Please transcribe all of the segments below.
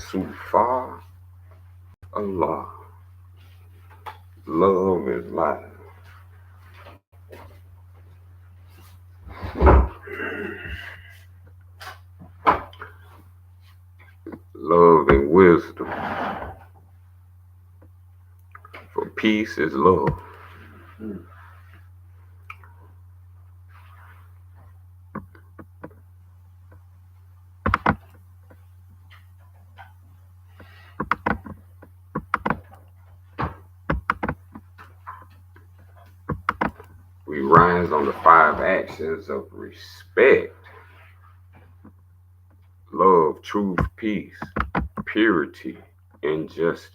Al-Sufa Allah. Love is life. Love and wisdom. For peace is love. We rise on the 5 actions of respect, love, truth, peace, purity, and justice.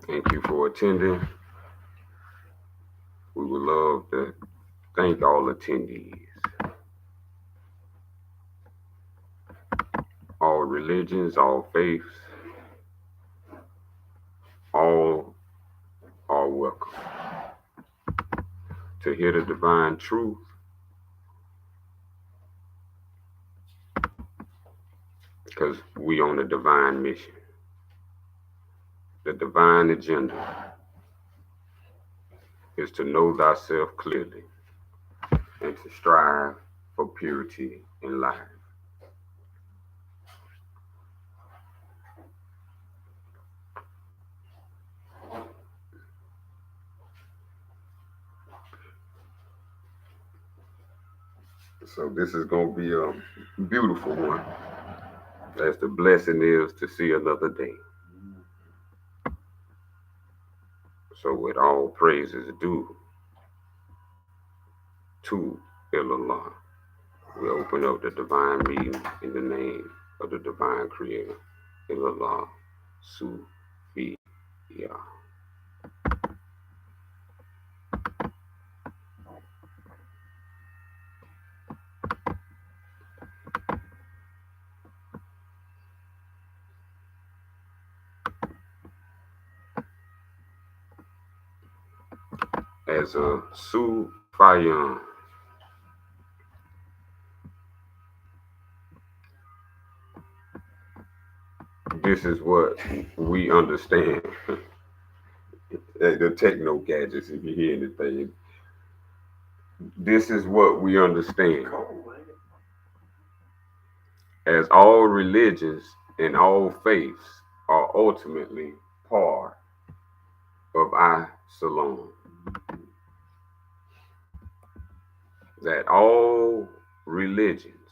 Thank you for attending. We would love to thank all attendees, all religions, all faiths, all are welcome to hear the divine truth, because we on a divine mission. The divine agenda is to know thyself clearly and to strive for purity in life. So this is going to be a beautiful one, as the blessing is to see another day. So with all praises due to Illallah, we open up the divine meeting in the name of the divine creator, Illallah, Sufiya. As a Sufian, this is what we understand. The techno gadgets, if you hear anything, this is what we understand. As all religions and all faiths are ultimately part of I-Salam. That all religions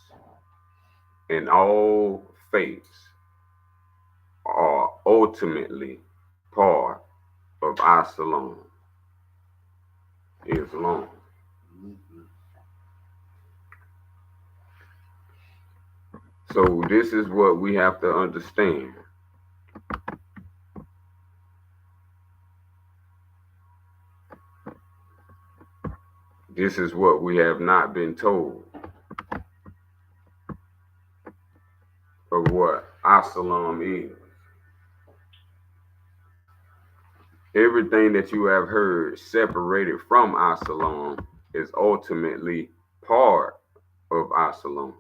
and all faiths are ultimately part of I-Salam, Islam. So this is what we have to understand. This is what we have not been told of what I-Salam is. Everything that you have heard separated from I-Salam is ultimately part of I-Salam.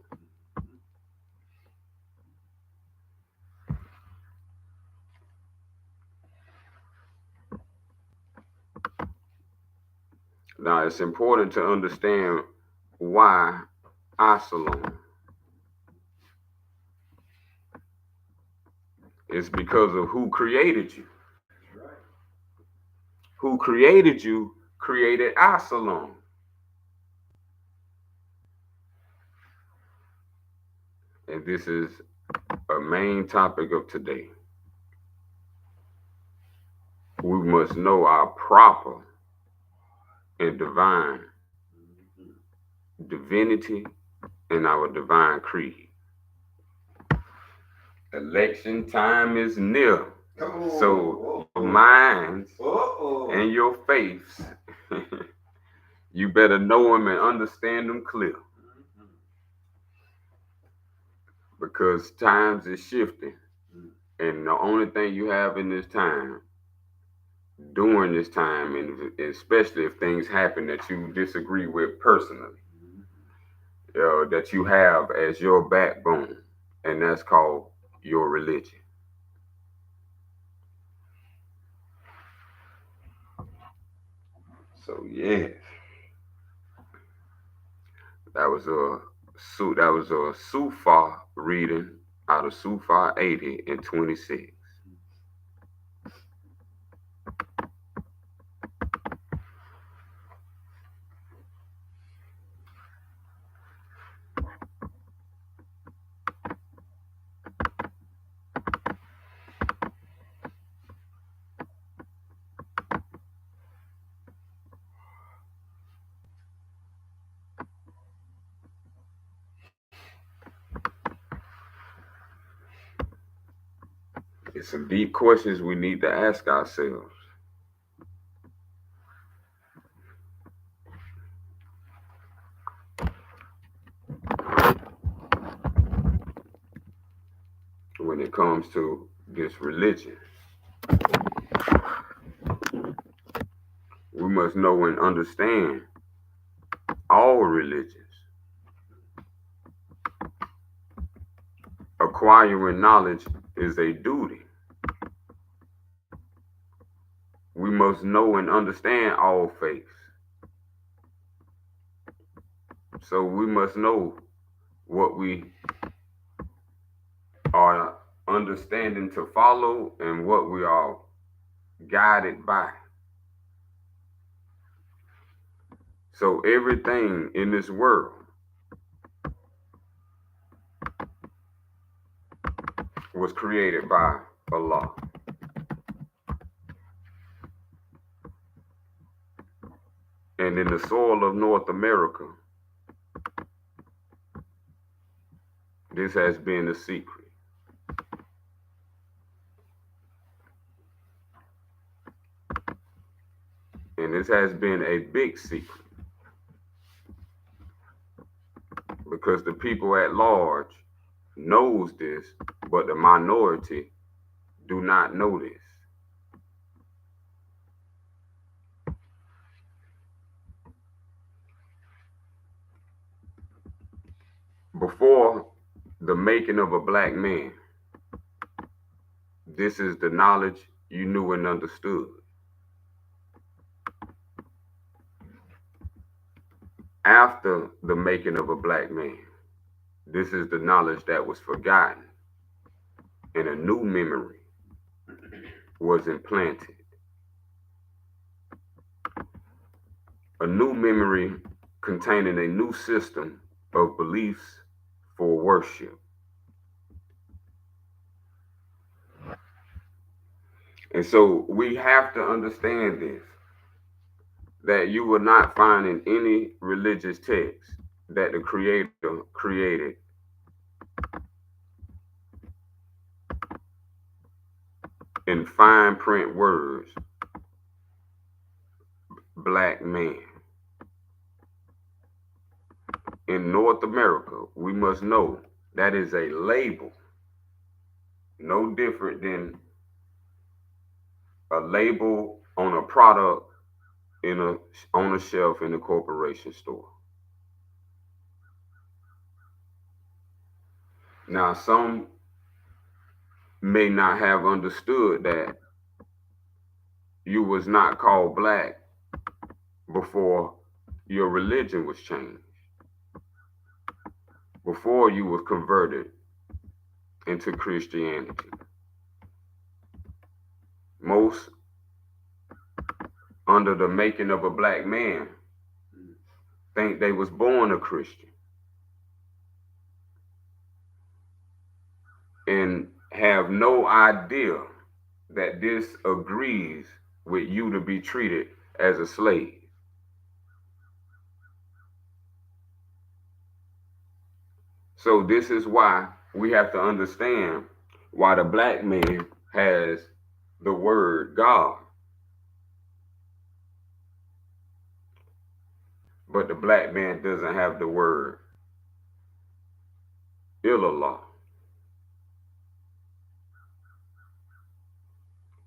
Now, it's important to understand why I-Salam. It's because of who created you. Who created you created I-Salam. And this is a main topic of today. We must know our proper and divine divinity and our divine creed. Election time is near. So your minds and your faiths, you better know them and understand them clear. because times is shifting. And the only thing you have in this time, during this time, and especially if things happen that you disagree with personally, that you have as your backbone, and that's called your religion. So yes, that was a Sufa reading out of Sufa 80 and 26. It's some deep questions we need to ask ourselves. When it comes to this religion, we must know and understand all religions. Acquiring knowledge is a duty. We must know and understand all faiths. So we must know what we are understanding to follow and what we are guided by. So everything in this world was created by Allah. And in the soil of North America, this has been a secret. And this has been a big secret because the people at large knows this, but the minority do not know this. Before the making of a black man, this is the knowledge you knew and understood. After the making of a black man, this is the knowledge that was forgotten, and a new memory was implanted. A new memory containing a new system of beliefs for worship. And so we have to understand this, that you will not find in any religious text that the Creator created in fine print words, black man. In North America, we must know that is a label, no different than a label on a product on a shelf in a corporation store. Now, some may not have understood that you was not called black before your religion was changed, before you was converted into Christianity. Most, under the making of a black man, think they was born a Christian and have no idea that this agrees with you to be treated as a slave. So this is why we have to understand why the black man has the word God, but the black man doesn't have the word illallah.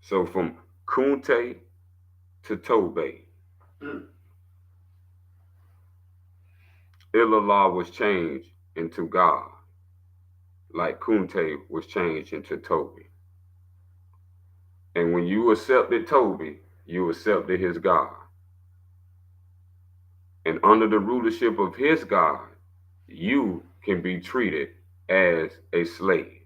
So from Kunte to Tobe, Illallah was changed into God, like Kunte was changed into Toby. And when you accepted Toby, you accepted his God. And under the rulership of his God, you can be treated as a slave.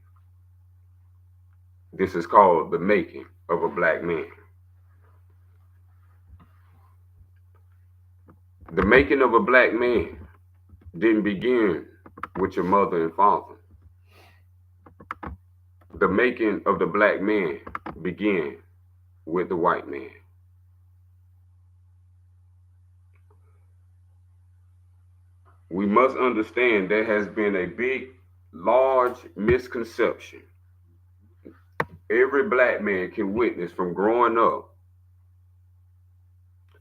This is called the making of a black man. The making of a black man didn't begin with your mother and father. The making of the black man began with the white man. We must understand there has been a big, large misconception. Every black man can witness from growing up,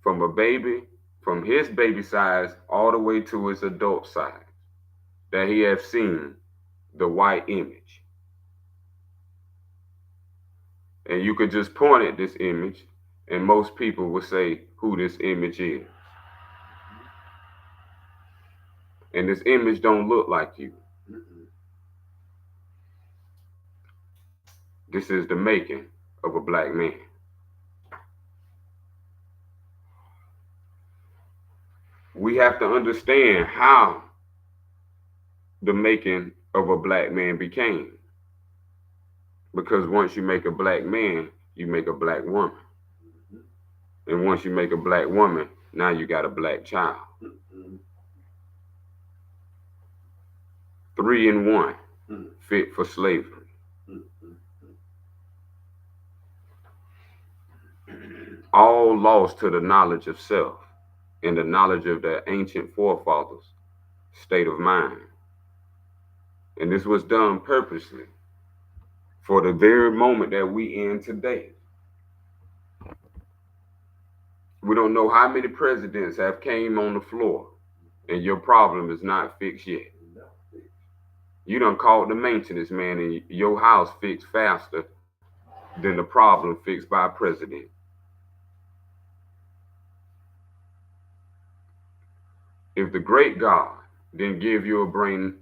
from a baby, from his baby size all the way to his adult size, that he has seen the white image. And you could just point at this image, and most people will say who this image is. And this image don't look like you. This is the making of a black man. We have to understand how the making of a black man became. Because once you make a black man, you make a black woman. And once you make a black woman, now you got a black child. 3 in 1, fit for slavery. All lost to the knowledge of self and the knowledge of their ancient forefathers' state of mind. And this was done purposely for the very moment that we in today. We don't know how many presidents have came on the floor and your problem is not fixed yet. You done called the maintenance man and your house fixed faster than the problem fixed by a president. If the great God didn't give you a brain,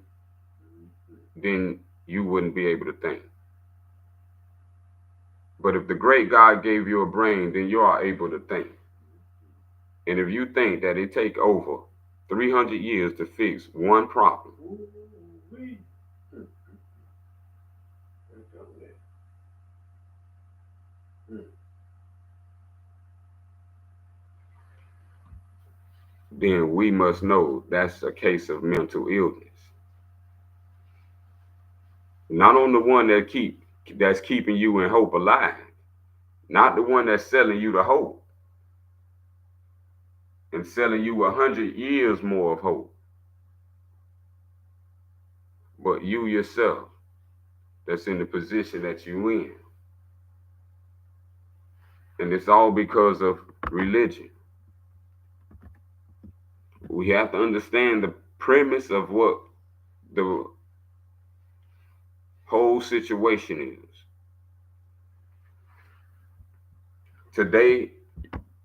then you wouldn't be able to think. But if the great God gave you a brain, then you are able to think. And if you think that it take over 300 years to fix one problem, then we must know that's a case of mental illness. Not on the one that's keeping you in hope alive, not the one that's selling you the hope and selling you 100 years more of hope, but you yourself that's in the position that you in. And it's all because of religion. We have to understand the premise of what the whole situation is. Today,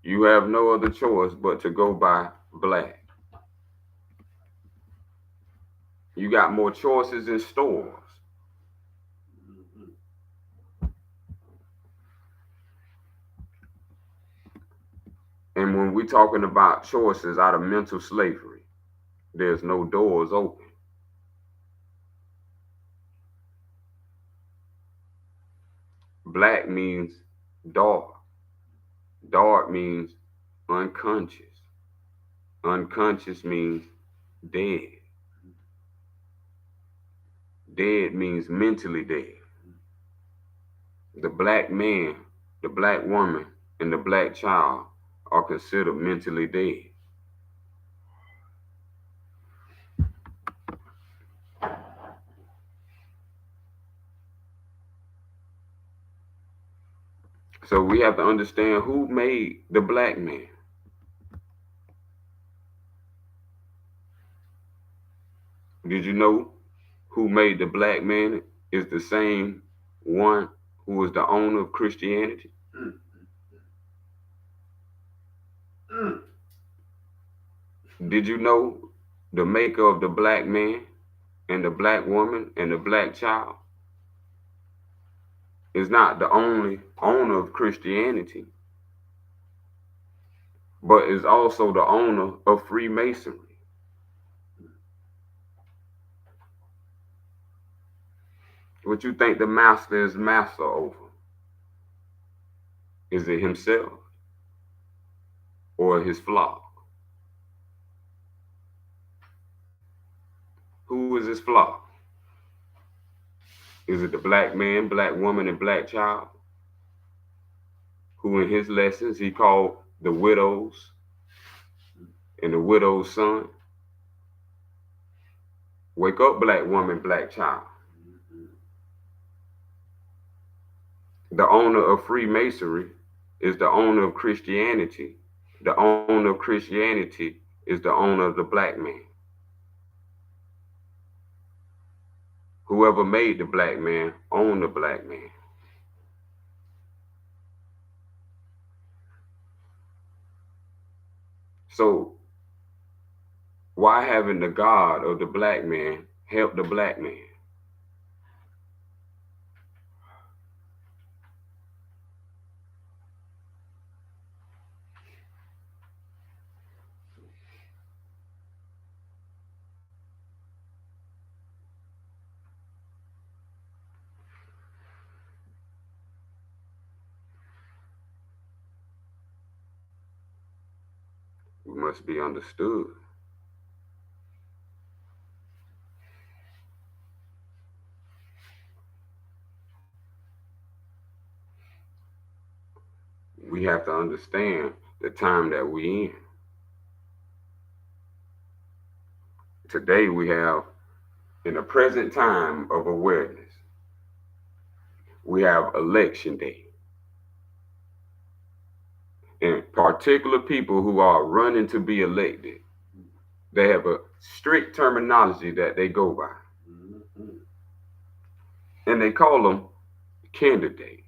you have no other choice but to go by black. You got more choices in stores. And when we're talking about choices out of mental slavery, there's no doors open. Black means dark. Dark means unconscious. Unconscious means dead. Dead means mentally dead. The black man, the black woman, and the black child are considered mentally dead. So we have to understand who made the black man. Did you know who made the black man is the same one who was the owner of Christianity? Did you know the maker of the black man and the black woman and the black child is not the only owner of Christianity, but is also the owner of Freemasonry? What you think the master is master over? Is it himself or his flock? Who is his flock? Is it the black man, black woman, and black child, who in his lessons he called the widows and the widow's son? Wake up, black woman, black child. The owner of Freemasonry is the owner of Christianity. The owner of Christianity is the owner of the black man. Whoever made the black man owned the black man. So why haven't the God of the black man helped the black man? It must be understood. We have to understand the time that we in. Today we have, in the present time of awareness, we have election day. And particular people who are running to be elected, they have a strict terminology that they go by. And they call them candidates.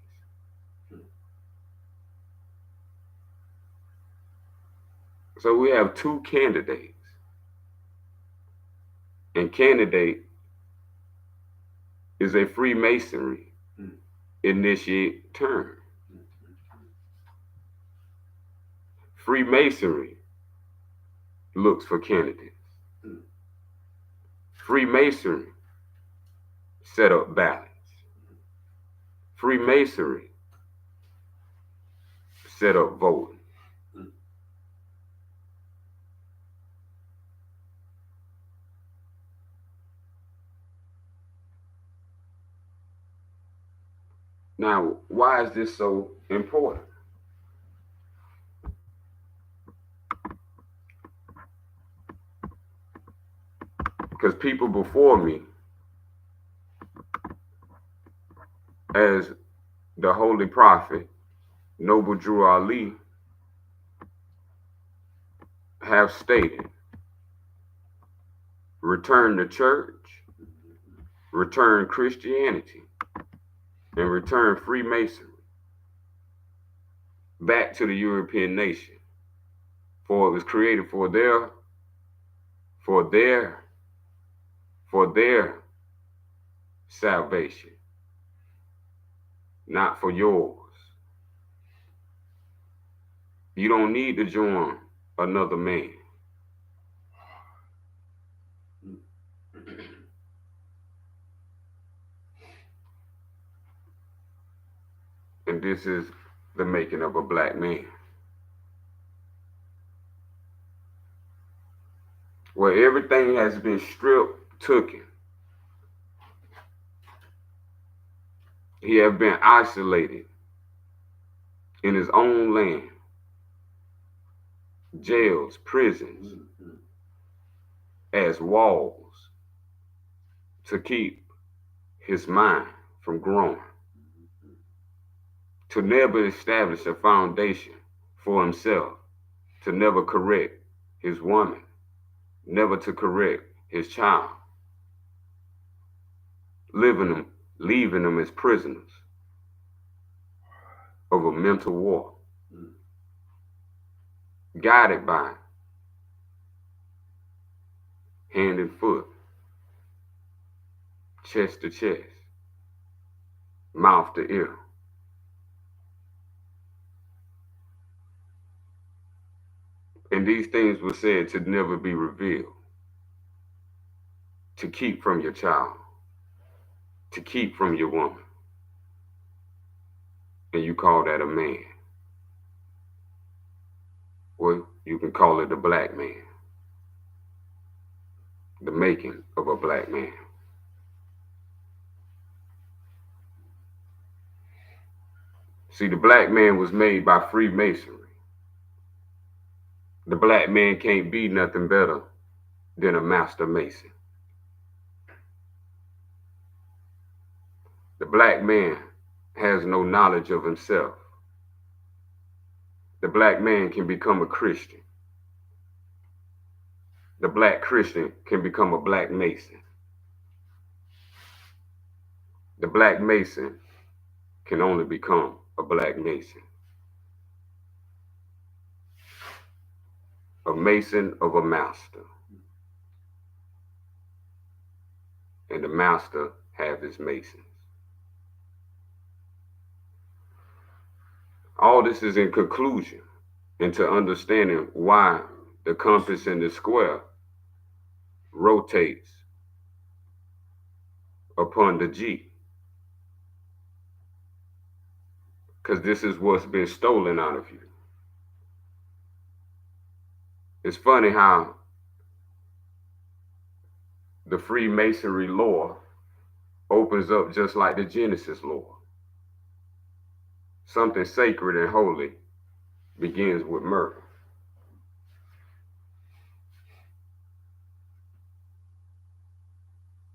So we have two candidates. And candidate is a Freemasonry initiate term. Freemasonry looks for candidates. Freemasonry set up ballots. Freemasonry set up voting. Now, why is this so important? Because people before me, as the Holy Prophet, Noble Drew Ali, have stated, return the church, return Christianity, and return Freemasonry back to the European nation. For it was created for their salvation, not for yours. You don't need to join another man. And this is the making of a black man. Where everything has been stripped, taken. He has been isolated in his own land. Jails, prisons, as walls to keep his mind from growing. To never establish a foundation for himself, to never correct his woman, never to correct his child, leaving them as prisoners of a mental war, guided by hand and foot, chest to chest, mouth to ear. And these things were said to never be revealed, to keep from your child, to keep from your woman. And you call that a man. Well, you can call it a black man. The making of a black man. See, the black man was made by Freemasonry. The black man can't be nothing better than a master mason. The black man has no knowledge of himself. The black man can become a Christian. The black Christian can become a black Mason. The black Mason can only become a black Mason. A Mason of a master. And the master have his Masons. All this is in conclusion into understanding why the compass in the square rotates upon the G. Because this is what's been stolen out of you. It's funny how the Freemasonry lore opens up just like the Genesis lore. Something sacred and holy begins with murder.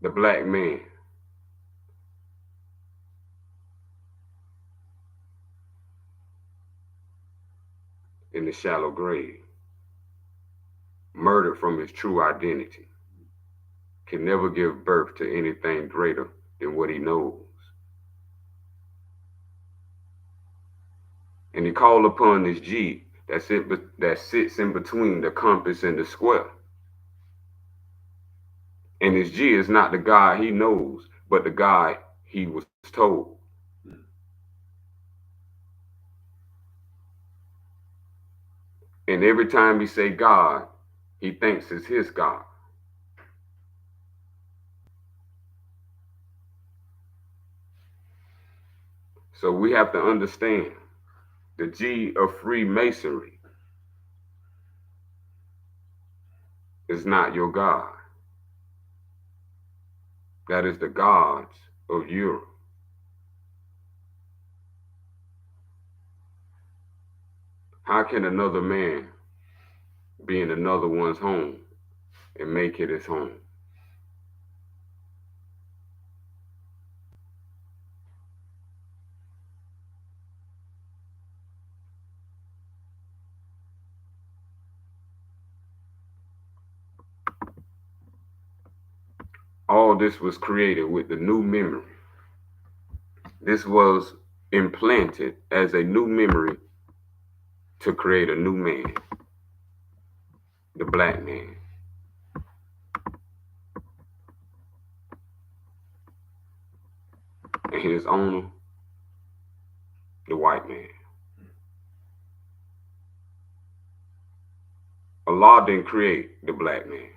The black man in the shallow grave, murdered from his true identity, can never give birth to anything greater than what he knows. And he called upon this G that sits in between the compass and the square. And this G is not the God he knows, but the God he was told. And every time he say God, he thinks it's his God. So we have to understand the G of Freemasonry is not your God. That is the gods of Europe. How can another man be in another one's home and make it his home? All this was created with the new memory. This was implanted as a new memory to create a new man, the black man. And his owner, the white man. Allah didn't create the black man.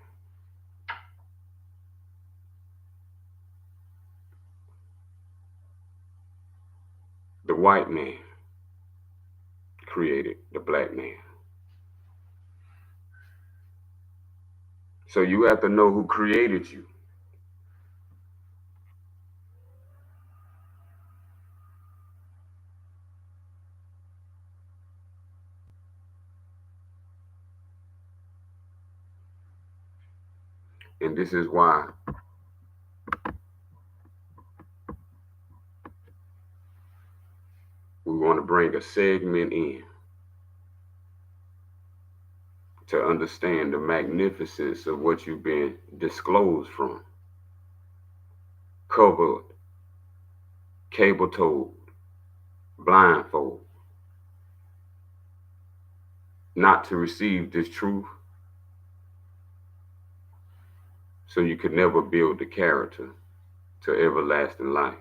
The white man created the black man. So you have to know who created you. And this is why we want to bring a segment in to understand the magnificence of what you've been disclosed from, covered, cable-toed, blindfold. not to receive this truth, so you could never build the character to everlasting life.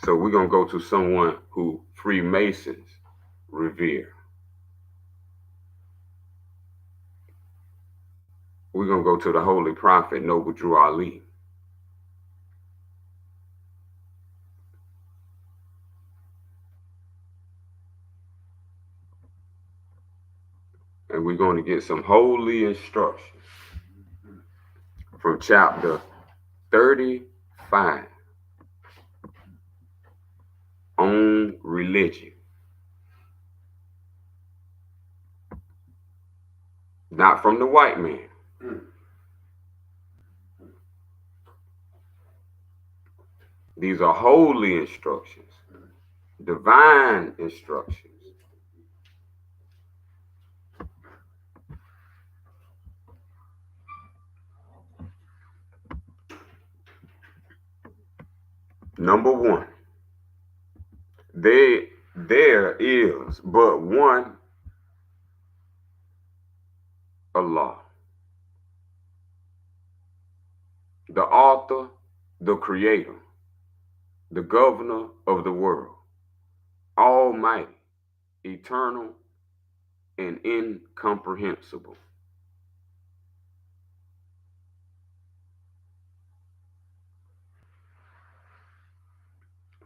So we're going to go to someone who Freemasons revere. We're going to go to the Holy Prophet, Noble Drew Ali. And we're going to get some holy instructions from chapter 35 on religion. Not from the white man. These are holy instructions, divine instructions. Number one, there is but one Allah, the author, the creator, the governor of the world, almighty, eternal, and incomprehensible.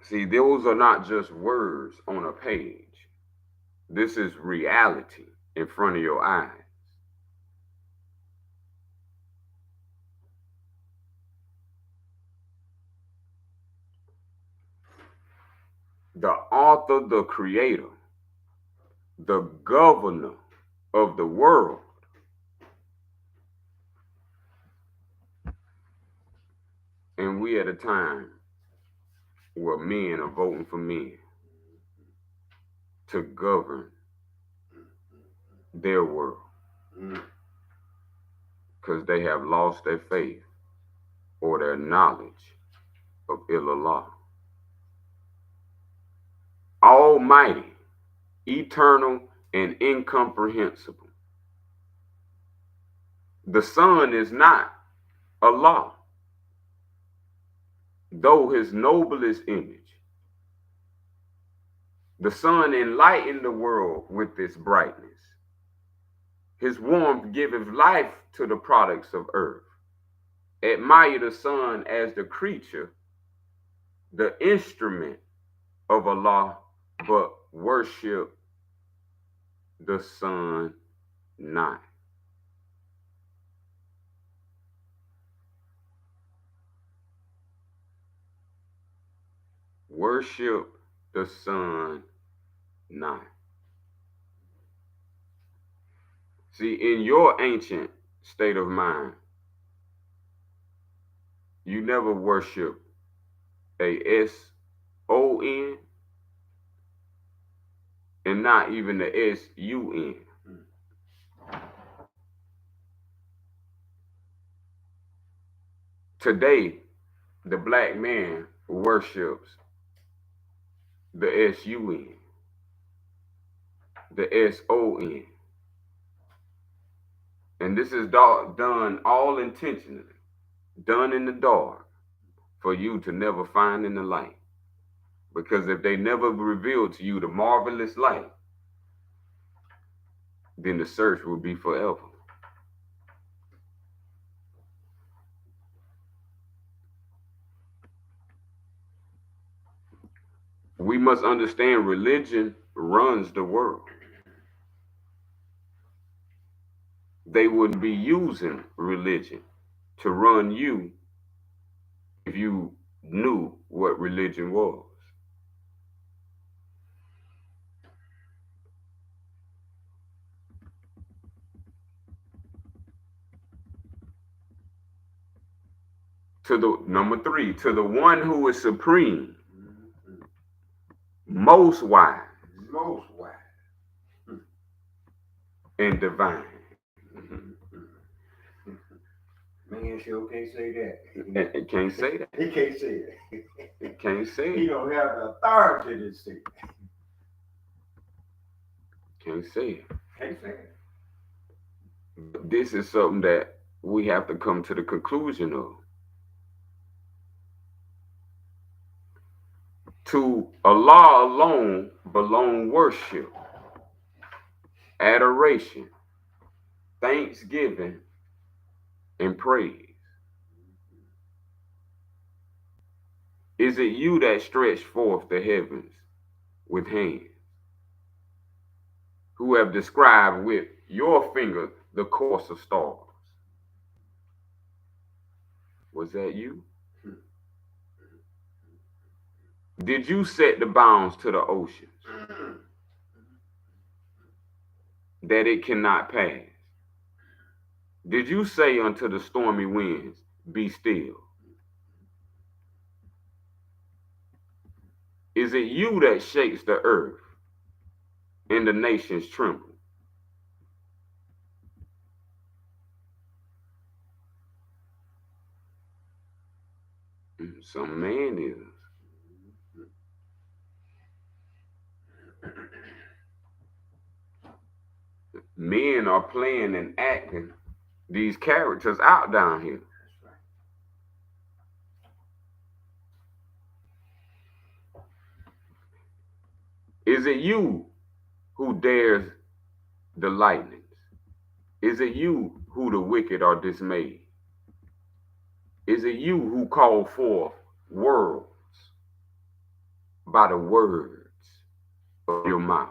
See, those are not just words on a page. This is reality in front of your eyes. The author, the creator, the governor of the world. And we at a time where men are voting for men to govern their world because they have lost their faith or their knowledge of Illallah. Almighty, eternal, and incomprehensible. The Son is not Allah, though his noblest image. The sun enlightened the world with its brightness. His warmth giveth life to the products of earth. Admire the sun as the creature, the instrument of Allah, but worship the sun not. Worship the sun not. See, in your ancient state of mind, you never worship a S-O-N and not even the S-U-N. Today, the black man worships the S-U-N, the S-O-N. And this is done all intentionally, done in the dark, for you to never find in the light. Because if they never reveal to you the marvelous light, then the search will be forever. We must understand religion runs the world. They wouldn't be using religion to run you if you knew what religion was. Number three, to the one who is supreme, most wise, and divine. Man sure can't say that. It can't say that. He can't say it. It can't say He it. don't have the authority to say it. Can't say it. Can't say it. But this is something that we have to come to the conclusion of. To Allah alone belong worship, adoration, thanksgiving, and praise. Is it you that stretch forth the heavens with hands, who have described with your finger the course of stars? Was that you? Did you set the bounds to the oceans, that it cannot pass? Did you say unto the stormy winds, be still? Is it you that shakes the earth and the nations tremble? Some man is. Men are playing and acting these characters out down here. That's right. Is it you who dares the lightnings? Is it you who the wicked are dismayed? Is it you who call forth worlds by the words of your mouth?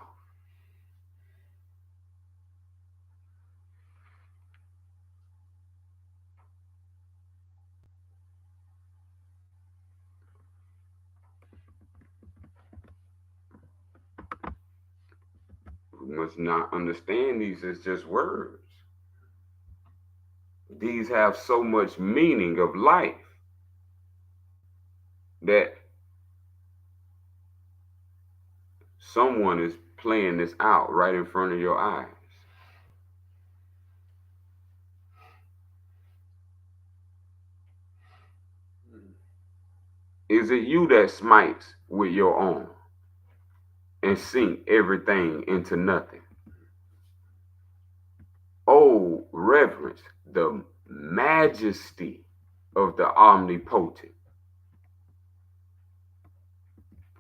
We must not understand these as just words. These have so much meaning of life that someone is playing this out right in front of your eyes. Is it you that smites with your arm and sink everything into nothing? Oh, reverence the majesty of the omnipotent.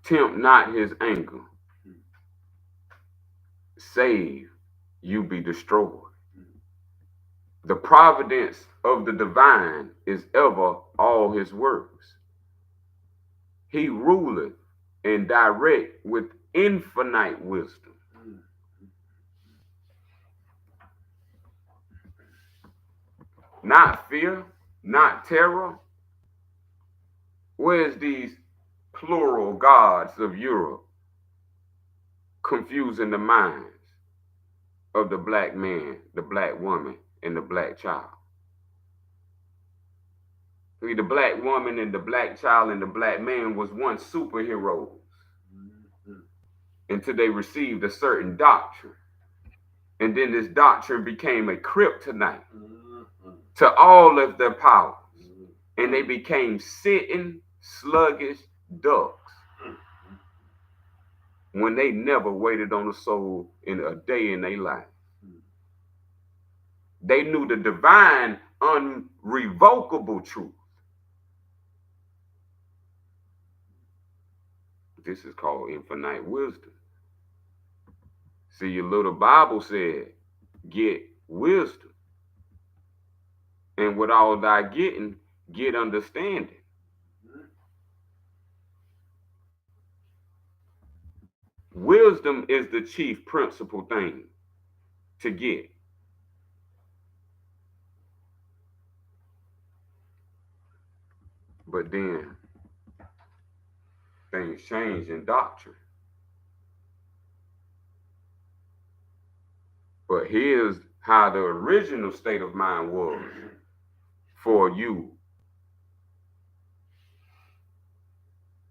Tempt not his anger. Save, you be destroyed. The providence of the divine is ever all his works. He ruleth and direct with infinite wisdom. Not fear, not terror. Where's these plural gods of Europe confusing the minds of the black man, the black woman, and the black child? See, the black woman and the black child and the black man was once superheroes until they received a certain doctrine. And then this doctrine became a kryptonite to all of their powers. And they became sitting, sluggish ducks when they never waited on a soul in a day in their life. They knew the divine, unrevocable truth. This is called infinite wisdom. See, your little Bible said, get wisdom. And with all thy getting, get understanding. Wisdom is the chief principal thing to get. But then things change in doctrine. But here's how the original state of mind was for you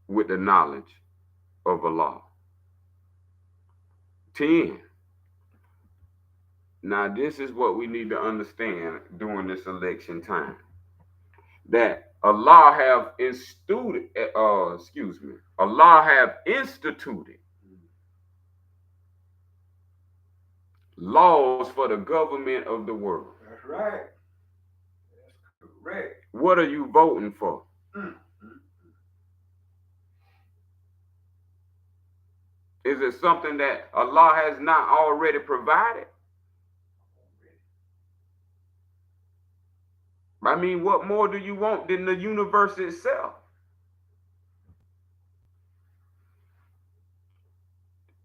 with the knowledge of Allah. 10. Now, this is what we need to understand during this election time. That Allah have instituted, Allah have instituted laws for the government of the world. That's right. That's correct. What are you voting for? Mm. Is it something that Allah has not already provided? I mean, what more do you want than the universe itself?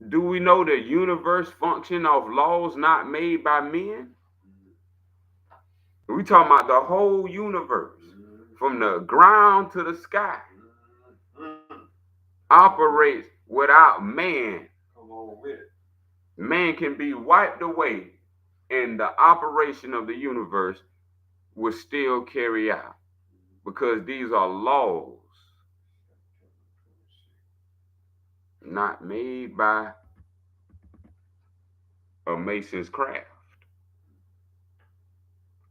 Do we know the universe function of laws not made by men? We talking about the whole universe, from the ground to the sky, operates without man. Come on with it. Man can be wiped away, and the operation of the universe will still carry out, because these are laws not made by a mason's craft.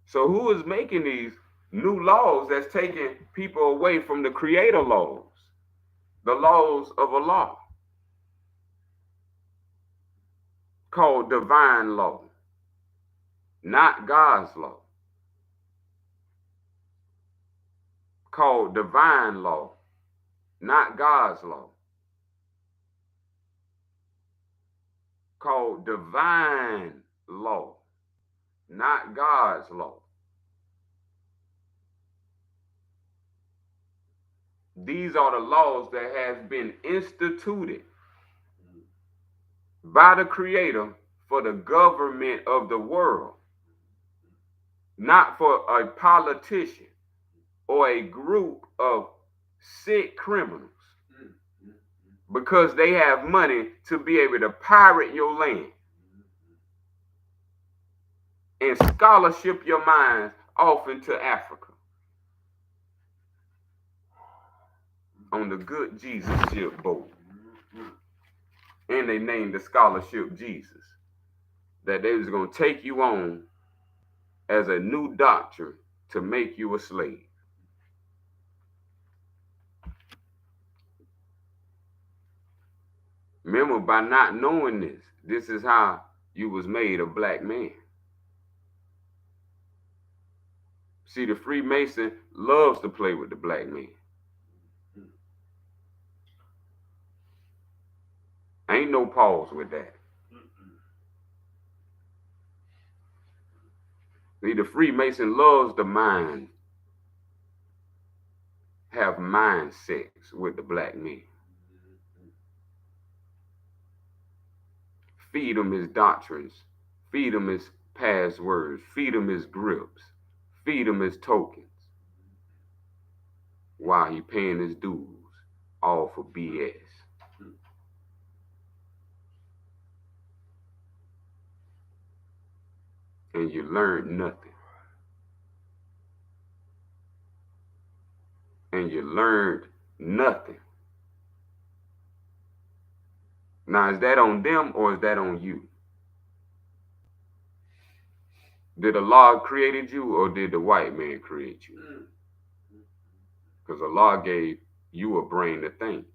So who is making these new laws that's taking people away from the creator laws, the laws of Allah, called divine law, not God's law, called divine law, not God's law, called divine law, not God's law. These are the laws that have been instituted by the Creator for the government of the world, not for a politician or a group of sick criminals, because they have money to be able to pirate your land and scholarship your minds off into Africa on the good Jesus ship boat. And they named the scholarship Jesus, that they was going to take you on as a new doctrine to make you a slave. Remember, by not knowing this, this is how you was made a black man. See, the Freemason loves to play with the black man. Ain't no pause with that. See, the Freemason loves the mind, have mind sex with the black man. Feed him his doctrines, feed him his passwords, feed him his grips, feed him his tokens, while he paying his dues, all for BS. And you learned nothing. And you learned nothing. Now, is that on them or is that on you? Did Allah created you or did the white man create you? Because Allah gave you a brain to think.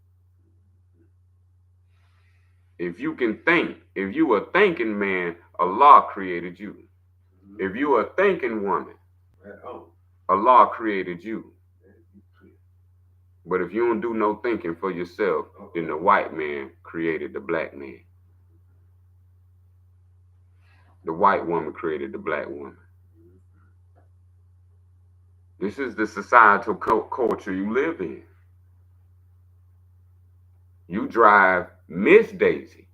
If you can think, if you a thinking man, Allah created you. If you a thinking woman, Allah created you. But if you don't do no thinking for yourself, then the white man created the black man. The white woman created the black woman. This is the societal culture you live in. You drive Miss Daisy.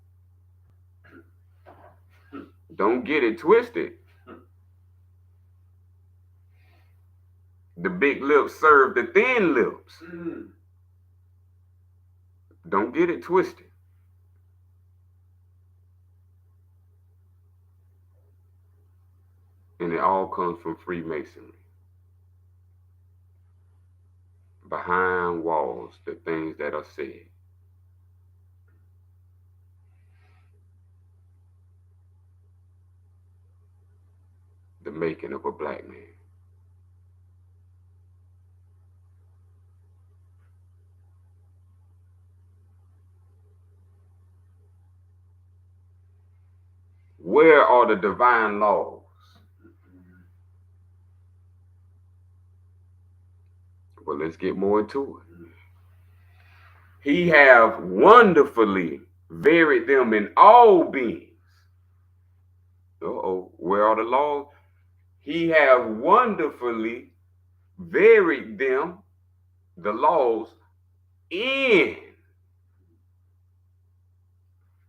Don't get it twisted. The big lips serve the thin lips. Don't get it twisted. And it all comes from Freemasonry. Behind walls, the things that are said. the making of a black man. Where are the divine laws? Well, let's get more into it. He have wonderfully varied them in all beings. Uh-oh, where are the laws? He have wonderfully varied them, the laws, in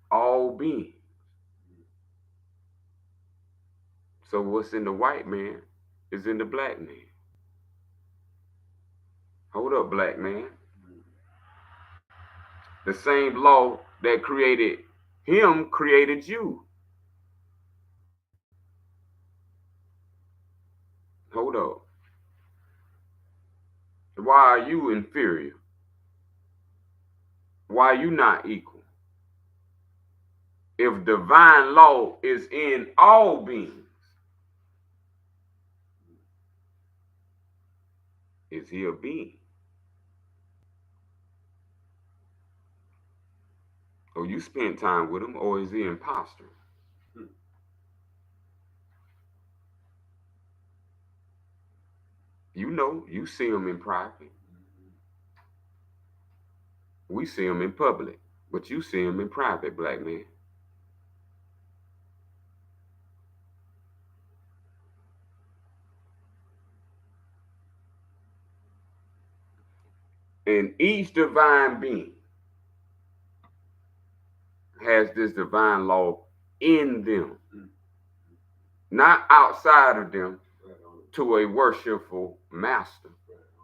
all beings. So what's in the white man is in the black man. Hold up, black man. The same law that created him created you. Hold up. Why are you inferior? Why are you not equal? If divine law is in all beings, is he a being? Or you spend time with him, or is he an imposter? You know, you see him in private. We see him in public, but you see him in private, black man. And each divine being has this divine law in them, not outside of them to a worshipful master.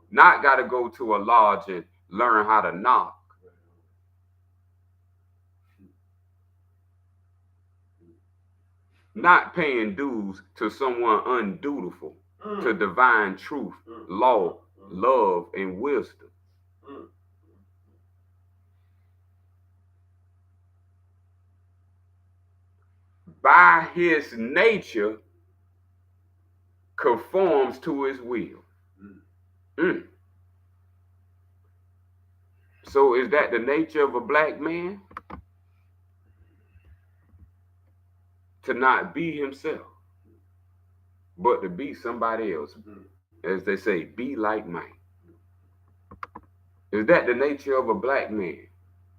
Not got to go to a lodge and learn how to knock. Not paying dues to someone undutiful to divine truth, law, love, and wisdom. By his nature, conforms to his will. So is that the nature of a black man? To not be himself, but to be somebody else. As they say, be like Mike. Is that the nature of a black man?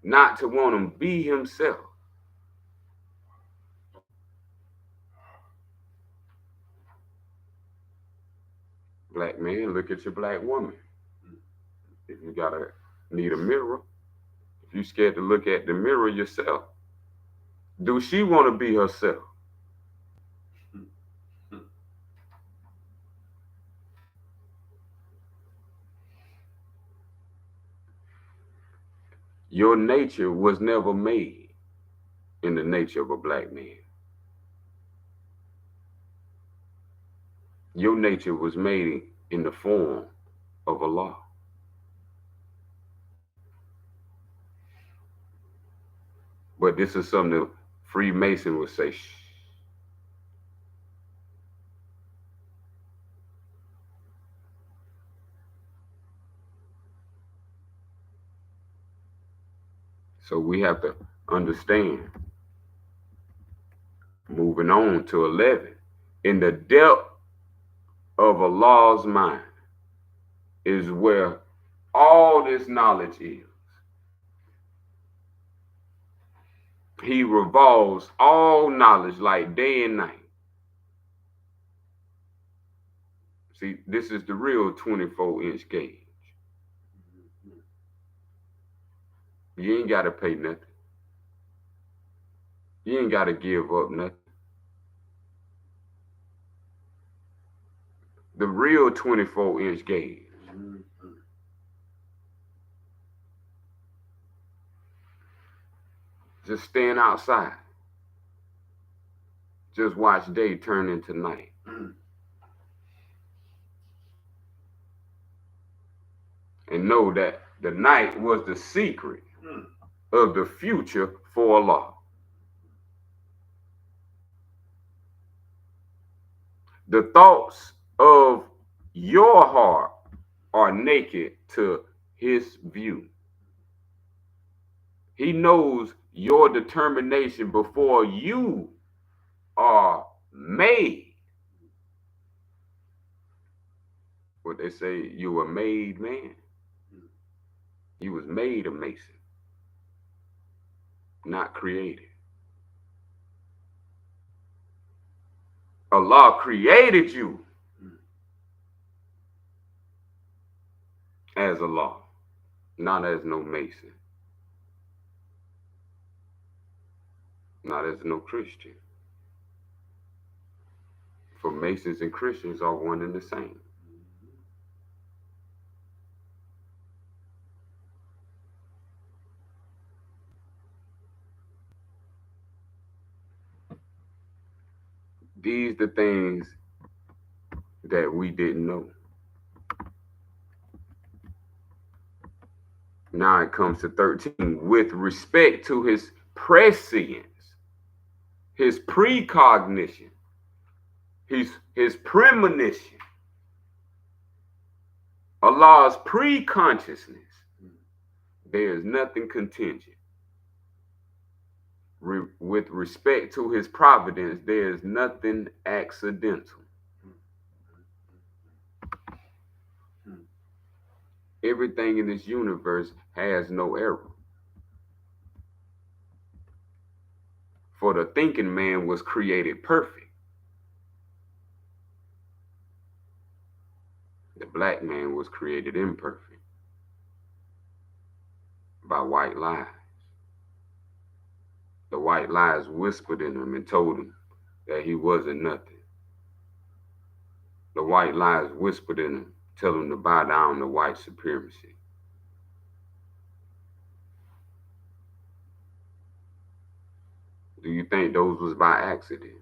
Not to want to be himself. Black man, look at your black woman. If you need a mirror, if you're scared to look at the mirror yourself, do she want to be herself? Your nature was never made in the nature of a black man. Your nature was made in the form of a law. But this is something that Freemason would say, shh. So we have to understand, moving on to 11, in the depth of a law's mind is where all this knowledge is. He revolves all knowledge like day and night. See, this is the real 24-inch gauge. You ain't got to pay nothing. You ain't got to give up nothing. The real 24-inch gauge. Just stand outside. Just watch day turn into night. And know that the night was the secret of the future for Allah. The thoughts of your heart are naked to his view. He knows your determination before you are made. What they say, you were made man. You was made a mason, not created. Allah created you as Allah, not as no mason, not as no Christian. For Masons and Christians are one and the same. These the things that we didn't know. Now it comes to 13. With respect to his prescience, his precognition, his premonition, Allah's pre-consciousness, there is nothing contingent. With respect to his providence, there is nothing accidental. Everything in this universe has no error. For the thinking man was created perfect. The black man was created imperfect by white lies. The white lies whispered in him and told him that he wasn't nothing. The white lies whispered in him, telling him to bow down to white supremacy. Do you think those was by accident?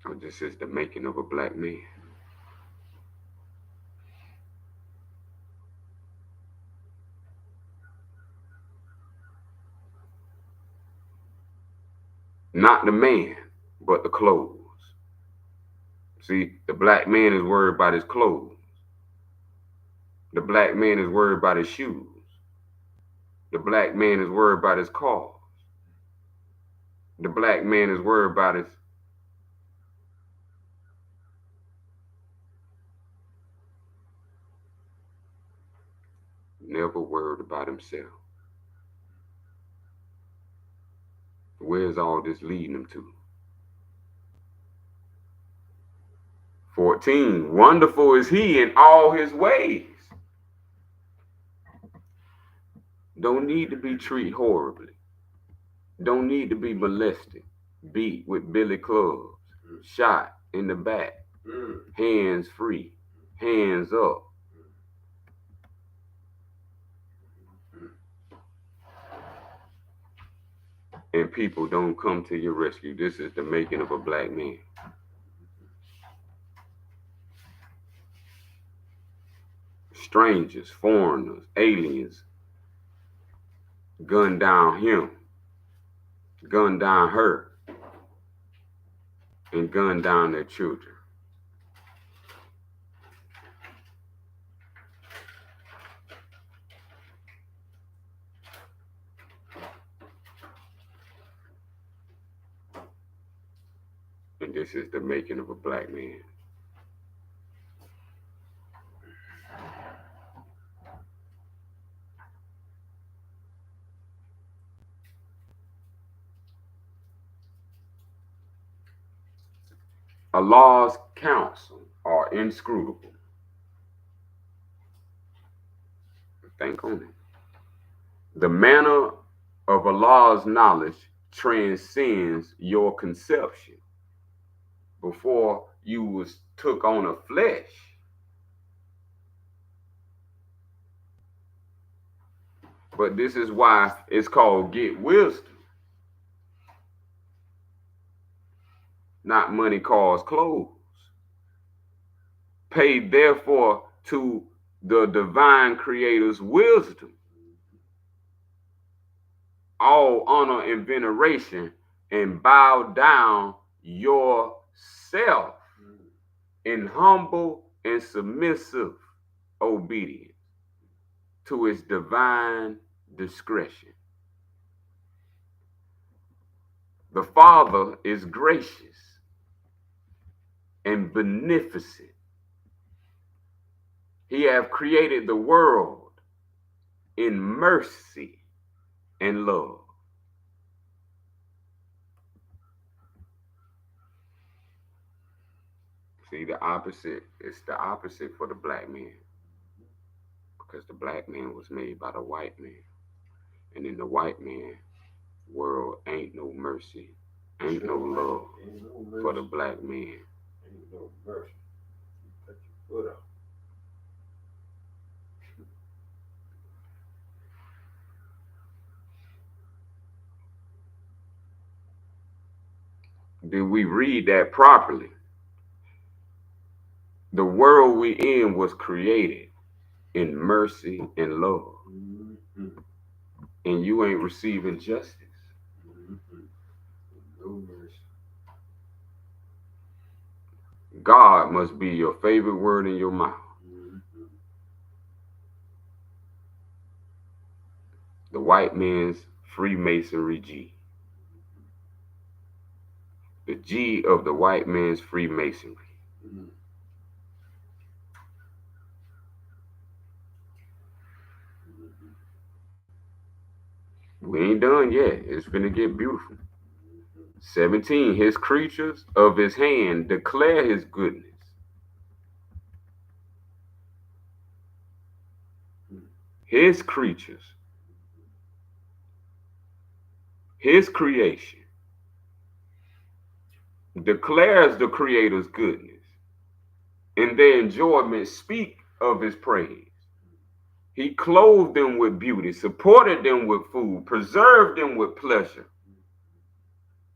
Or this is the making of a black man? Not the man, but the clothes. See, the black man is worried about his clothes. The black man is worried about his shoes. The black man is worried about his cars. The black man is worried about his never worried about himself. Where's all this leading him to? 14. Wonderful is he in all his ways. Don't need to be treated horribly. Don't need to be molested, beat with billy clubs, shot in the back, hands free, hands up. And people don't come to your rescue. This is the making of a black man. Strangers, foreigners, aliens gun down him, gun down her, and gun down their children. And this is the making of a black man. Allah's counsel are inscrutable. Think on it. The manner of Allah's knowledge transcends your conception. Before you was took on a flesh, but this is why it's called get wisdom. Not money, cars, clothes. Pay therefore to the divine creator's wisdom. all honor and veneration, and bow down yourself in humble and submissive obedience to its divine discretion. The Father is gracious and beneficent. He hath created the world in mercy and love. See, the opposite, it's the opposite for the black man. Because the black man was made by the white man. And in the white man world ain't no mercy, ain't no love for the black man. Ain't no mercy. You put your foot up. Did we read that properly? The world we in was created in mercy and love. Mm-hmm. And you ain't receiving justice. Mm-hmm. No mercy. God must be your favorite word in your mouth. Mm-hmm. The white man's Freemasonry G. The G of the white man's Freemasonry. Mm-hmm. We ain't done yet. It's finna get beautiful. 17, his creatures of his hand declare his goodness. His creatures, his creation, declares the Creator's goodness, and their enjoyment speak of his praise. He clothed them with beauty, supported them with food, preserved them with pleasure,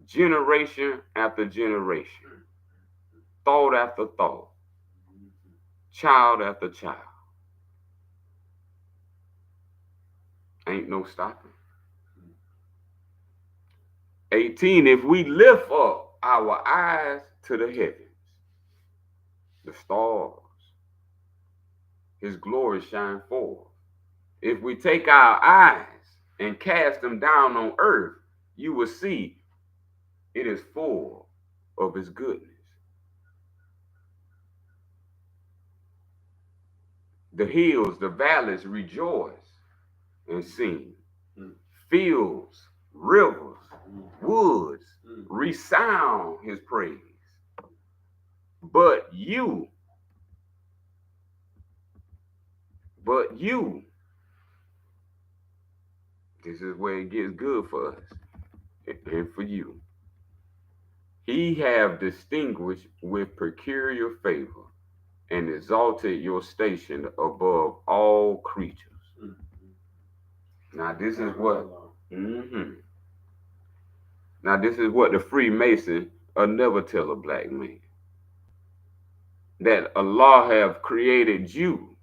generation after generation, thought after thought, child after child. Ain't no stopping. 18, if we lift up our eyes to the heavens, the stars, his glory shine forth. If we take our eyes and cast them down on earth, you will see it is full of his goodness. The hills, the valleys rejoice and sing. Fields, rivers, woods resound his praise. But you, this is where it gets good for us and for you. He have distinguished with peculiar favor and exalted your station above all creatures. Now this is what. Now this is what the Freemason will never tell a black man. That Allah have created you,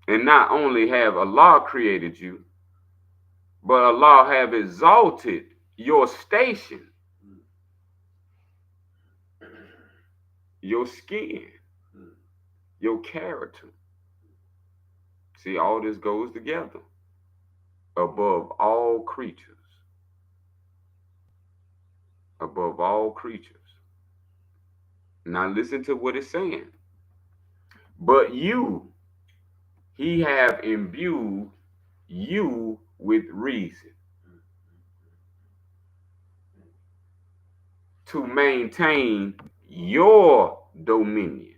and not only have Allah created you, but Allah have exalted your station, your skin, your character. See, all this goes together. Above all creatures. Above all creatures. Now listen to what it's saying. But you, he have imbued you with reason to maintain your dominion,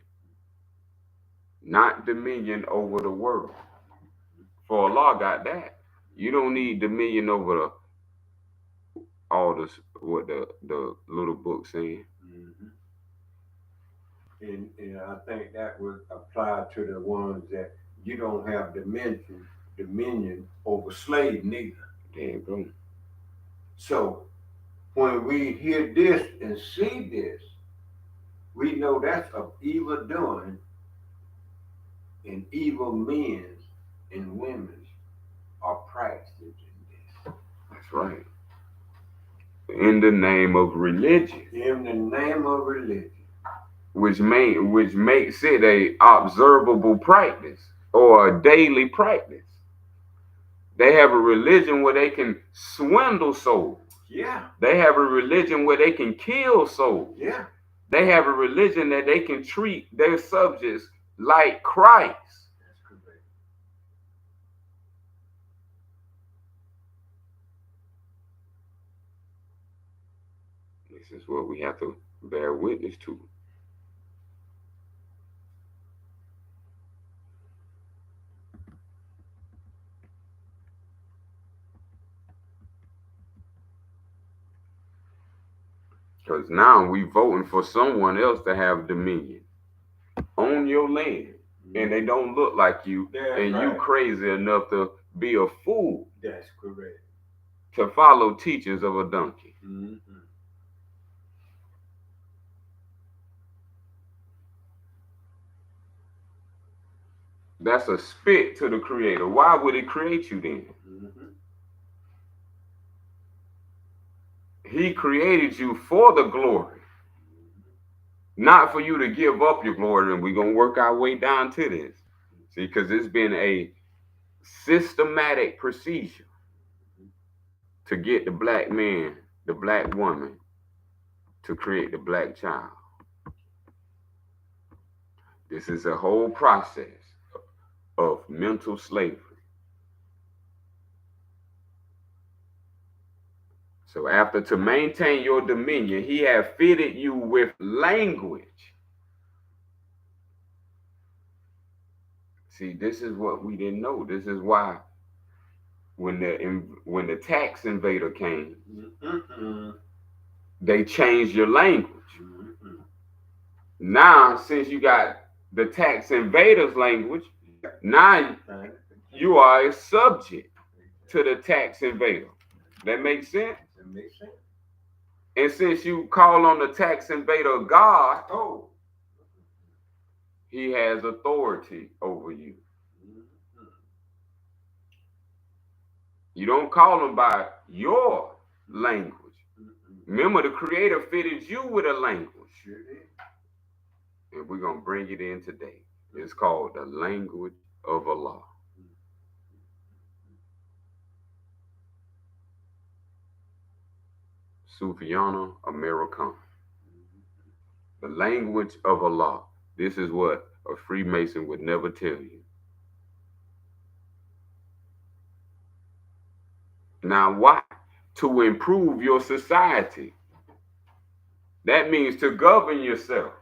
not dominion over the world. For Allah got that. You don't need dominion over all this, what the little book saying. And I think that would apply to the ones that you don't have dominion over slave neither. There you go. So when we hear this and see this, we know that's of evil doing, and evil men and women are practicing this. That's right. In the name of religion. In the name of religion. Which makes it a observable practice or a daily practice. They have a religion where they can swindle souls. Yeah. They have a religion where they can kill souls. Yeah. They have a religion that they can treat their subjects like Christ. That's correct. This is what we have to bear witness to. Because now we voting for someone else to have dominion on your land. And they don't look like you. That's and right. You crazy enough to be a fool. That's correct. To follow teachings of a donkey. Mm-hmm. That's a spit to the creator. Why would he create you then? Mm-hmm. He created you for the glory. Not for you to give up your glory, and we're going to work our way down to this. See, because it's been a systematic procedure to get the black man, the black woman, to create the black child. This is a whole process of mental slavery. So after to maintain your dominion, he have fitted you with language. See, this is what we didn't know. This is why when the tax invader came, they changed your language. Now, since you got the tax invader's language, now you are a subject to the tax invader. That makes sense? That makes sense. And since you call on the tax invader God, he has authority over you. You don't call him by your language. Remember, the creator fitted you with a language. And we're going to bring it in today. It's called the language of Allah. Sufian, Americana. The language of Allah. This is what a Freemason would never tell you. Now, why? To improve your society. That means to govern yourself.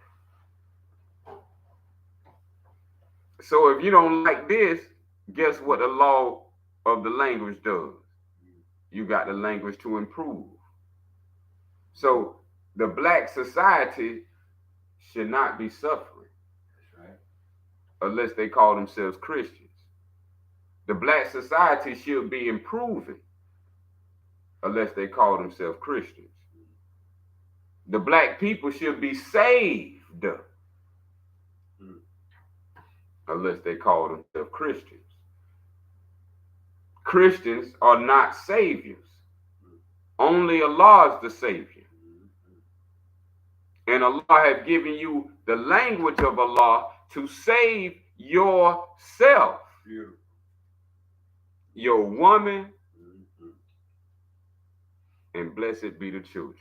So if you don't like this, guess what the law of the language does? You got the language to improve. So the black society should not be suffering. That's right. Unless they call themselves Christians. The black society should be improving unless they call themselves Christians. The black people should be saved unless they call themselves Christians. Christians are not saviors. Only Allah is the savior. And Allah has given you the language of Allah to save yourself. Beautiful. Your woman, and blessed be the children.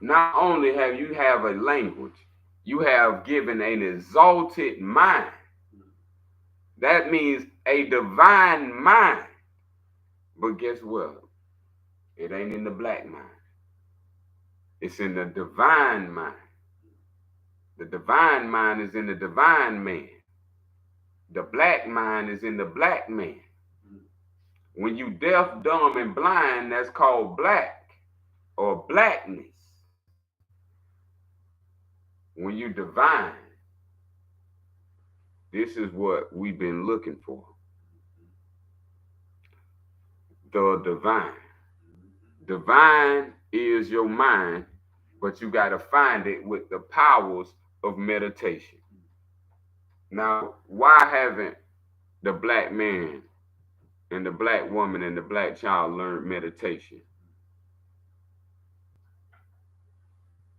Not only have you have a language, you have given an exalted mind. That means a divine mind. But guess what? It ain't in the black mind. It's in the divine mind. The divine mind is in the divine man. The black mind is in the black man. When you deaf, dumb, and blind, that's called black or blackness. When you divine, this is what we've been looking for. The divine. Divine is your mind, but you got to find it with the powers of meditation. Now, why haven't the black man and the black woman and the black child learned meditation?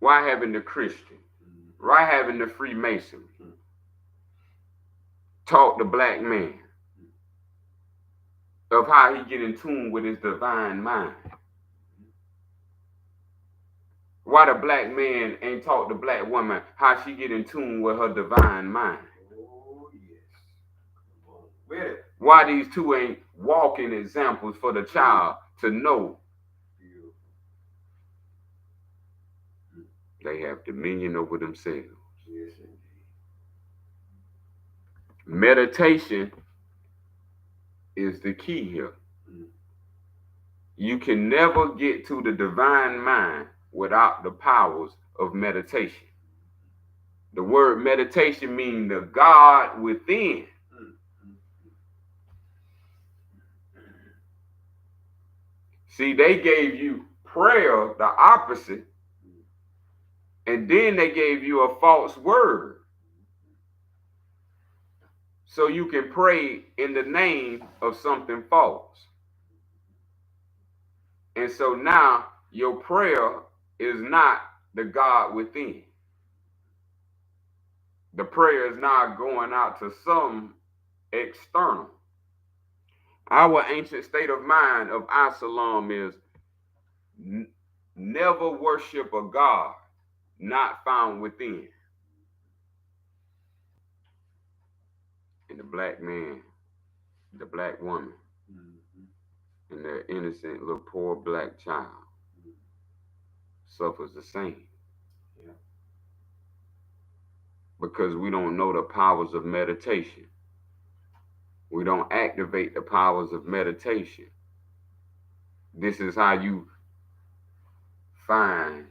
Why haven't the Christian? Why haven't the Freemason taught the black man of how he get in tune with his divine mind? Why the black man ain't taught the black woman how she get in tune with her divine mind? Oh, yes. Come on with it. Why these two ain't walking examples for the child to know they have dominion over themselves? Yes, indeed. Meditation is the key here. You can never get to the divine mind without the powers of meditation. The word meditation means the God within. See, they gave you prayer, the opposite, and then they gave you a false word. So you can pray in the name of something false. And so now your prayer is not the God within. The prayer is now going out to some external. Our ancient state of mind of Islam is never worship a God not found within. And the black man, the black woman, and their innocent little poor black child suffers the same. Yeah. Because we don't know the powers of meditation. We don't activate the powers of meditation. This is how you find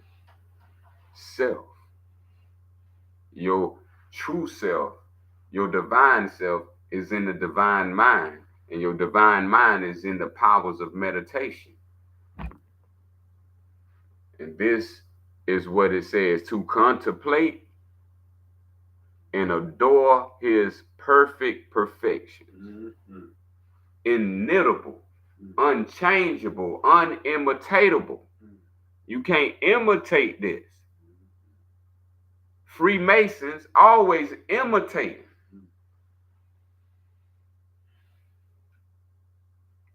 self, your true self, your divine self is in the divine mind, and your divine mind is in the powers of meditation. And this is what it says: to contemplate and adore his perfect perfection, inimitable, unchangeable, unimitatable. You can't imitate this. Freemasons always imitate.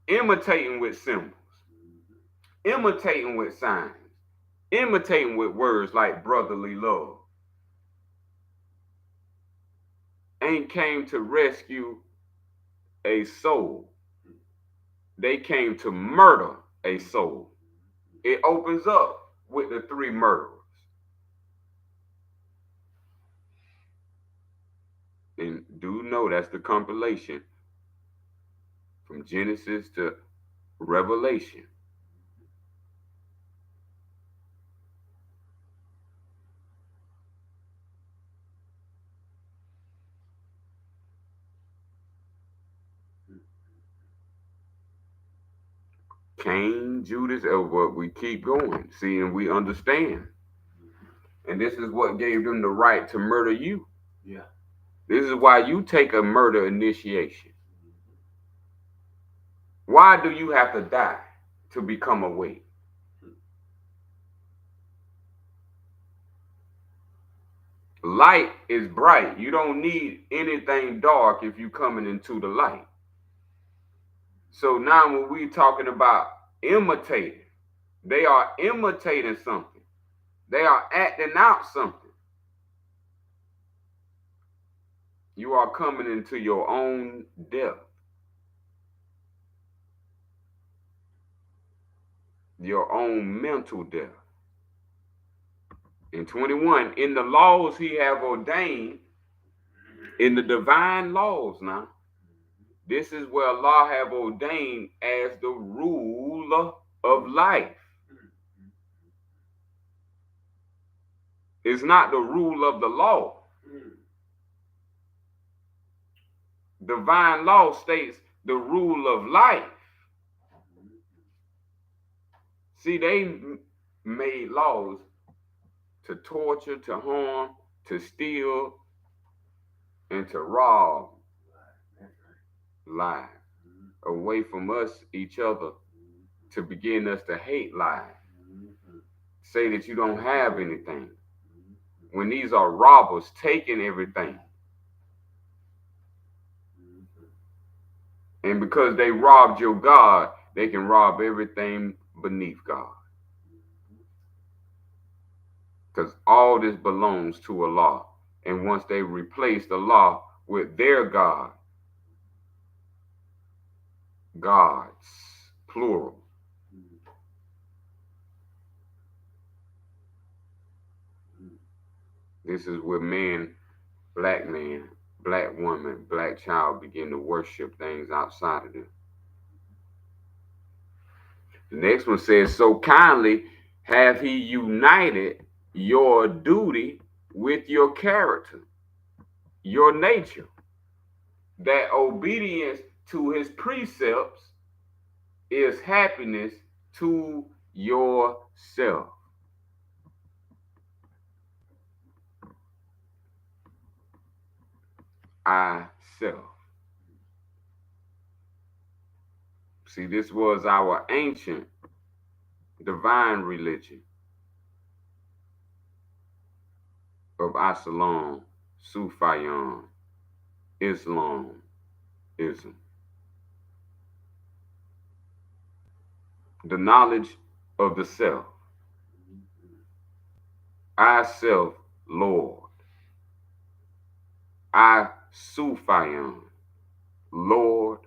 Imitating with symbols, imitating with signs, imitating with words like brotherly love. Ain't came to rescue a soul. They came to murder a soul. It opens up with the three murderers. And do know that's the compilation from Genesis to Revelation. Cain, Judas, what we keep going. See, and we understand. And this is what gave them the right to murder you. Yeah. This is why you take a murder initiation. Why do you have to die to become awake? Light is bright. You don't need anything dark if you're coming into the light. So now when we're talking about imitating, they are imitating something. They are acting out something. You are coming into your own death. Your own mental death. In 21, in the laws he have ordained, in the divine laws now, this is where Allah have ordained as the rule of life. It's not the rule of the law. Divine law states the rule of life. See, they made laws to torture, to harm, to steal, and to rob, That's lie, right. away from us, each other, to begin us to hate lie, Mm-hmm. say that you don't have anything. Mm-hmm. When these are robbers taking everything. Mm-hmm. And because they robbed your God, they can rob everything beneath God. Because all this belongs to Allah. And once they replace the law with their God, gods, plural, this is where man, black woman, black child begin to worship things outside of them. The next one says, so kindly have he united your duty with your character, your nature, that obedience to his precepts is happiness to yourself. I self. See, this was our ancient divine religion of Asalam, Sufian, Islam, Ism. The knowledge of the self. I self, Lord. I Sufian, Lord,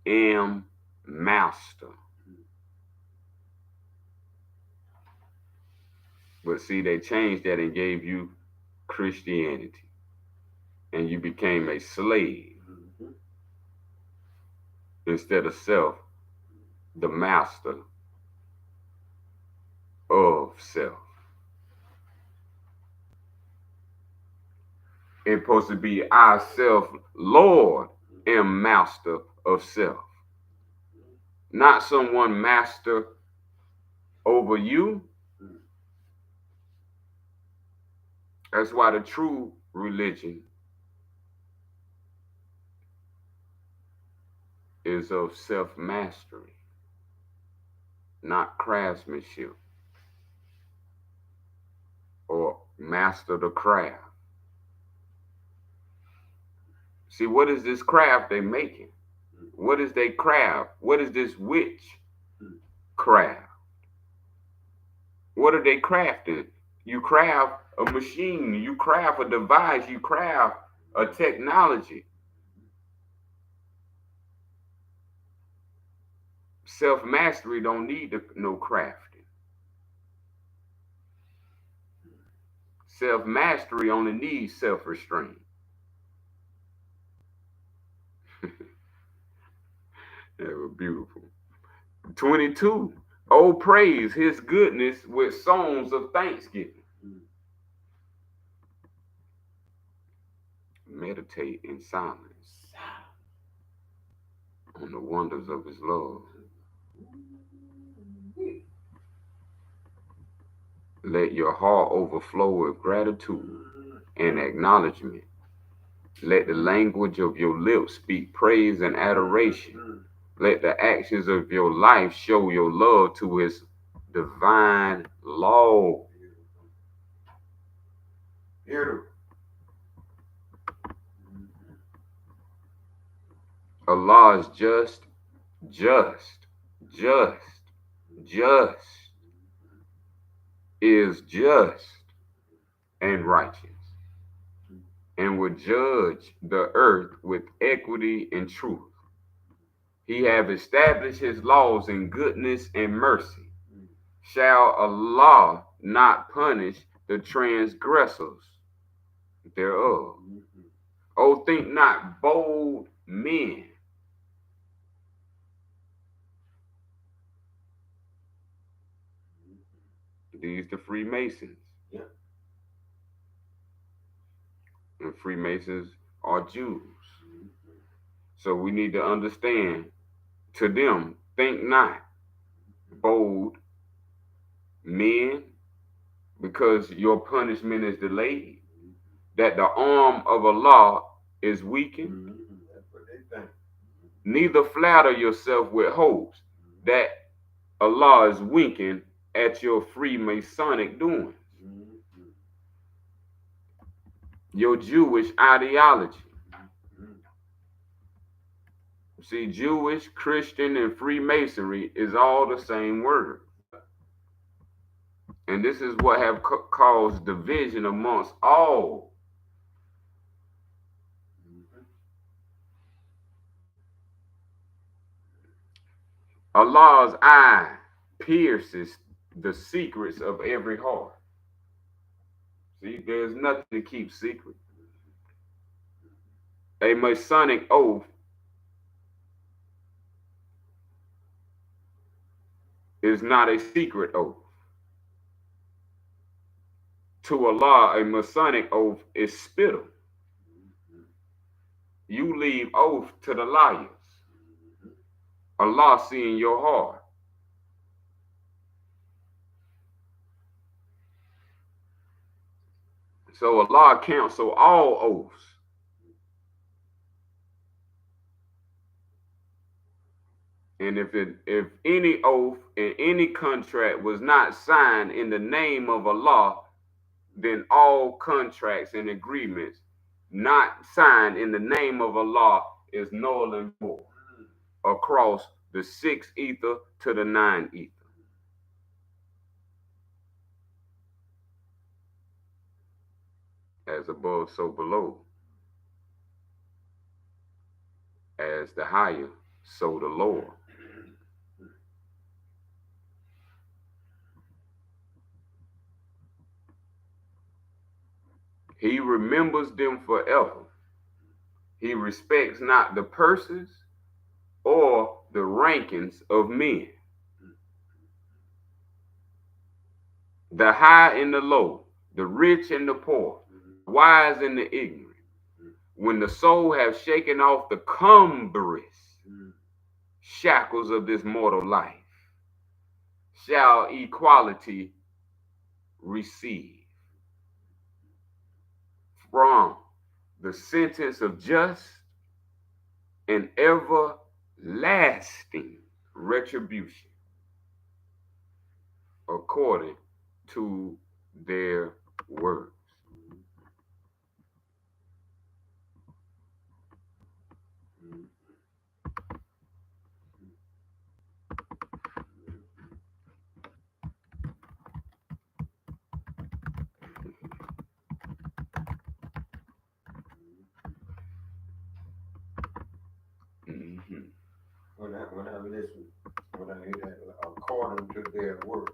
am master. But see, they changed that and gave you Christianity. And you became a slave instead of self, the master of self. It's supposed to be I self, Lord, am master of self. Not someone master over you. That's why the true religion is of self mastery, not craftsmanship or master the craft. See, what is this craft they making? What is they craft? What is this witch craft? What are they crafting? You craft a machine, you craft a device, you craft a technology. Self mastery don't need no crafting. Self mastery only needs self restraint. They were beautiful. 22. Oh, praise his goodness with songs of thanksgiving. Meditate in silence on the wonders of his love. Let your heart overflow with gratitude and acknowledgement. Let the language of your lips speak praise and adoration. Let the actions of your life show your love to his divine law. Allah is just, just, just, just, is just and righteous, and will judge the earth with equity and truth. He have established his laws in goodness and mercy. Shall Allah not punish the transgressors thereof? Oh, think not bold men. These the Freemasons. Yeah. And Freemasons are Jews. So we need to understand, to them, think not bold men, because your punishment is delayed, that the arm of Allah is weakened. That's what they think. Neither flatter yourself with hopes that Allah is winking at your Freemasonic doings, Mm-hmm. your Jewish ideology. Mm-hmm. See, Jewish, Christian, and Freemasonry is all the same word. Yeah. And this is what have caused division amongst all. Mm-hmm. Allah's eye pierces the secrets of every heart. See, there's nothing to keep secret. A Masonic oath is not a secret oath. To Allah, a Masonic oath is spittle. You leave oath to the liars. Allah seeing your heart. So Allah cancel all oaths. And if any oath and any contract was not signed in the name of Allah, then all contracts and agreements not signed in the name of Allah is null and void across the sixth ether to the ninth ether. As above, so below. As the higher, so the lower. He remembers them forever. He respects not the purses or the rankings of men. The high and the low, the rich and the poor, the wise and the ignorant. When the soul have shaken off the cumbrous shackles of this mortal life, shall equality receive from the sentence of just and everlasting retribution according to their words. Mm-hmm. When I listen, when I hear that, according to their words,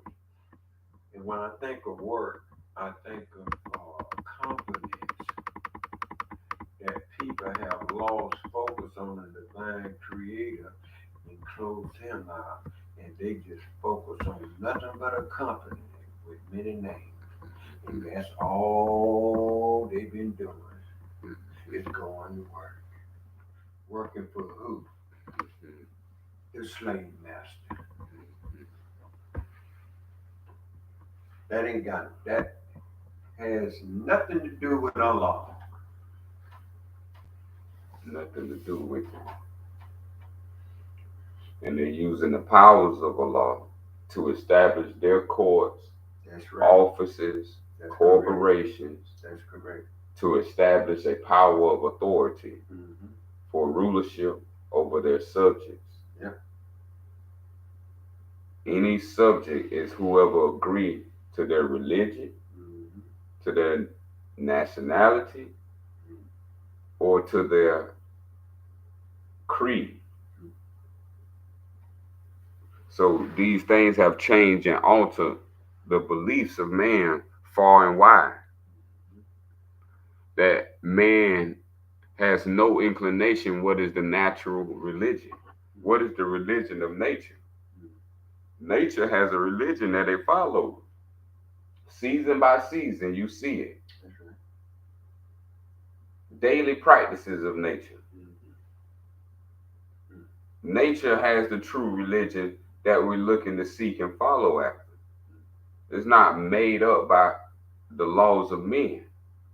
and when I think of work, I think of compliments that people have lost focus on the divine creator and closed him out, and they just focus on nothing but a company with many names. And that's all they've been doing is going to work. Working for who? The slave master. That has nothing to do with Allah. Nothing to do with it. And they're using the powers of Allah to establish their courts, That's right. offices, That's corporations, correct. That's correct. to establish a power of authority Mm-hmm. for rulership over their subjects. Yeah. Any subject is whoever agree to their religion, Mm-hmm. to their nationality, or to their creed. So these things have changed and altered the beliefs of man far and wide. That man has no inclination what is the natural religion. What is the religion of nature? Nature has a religion that they follow. Season by season, you see it. That's right. Daily practices of nature. Mm-hmm. Nature has the true religion that we're looking to seek and follow after. It's not made up by the laws of men.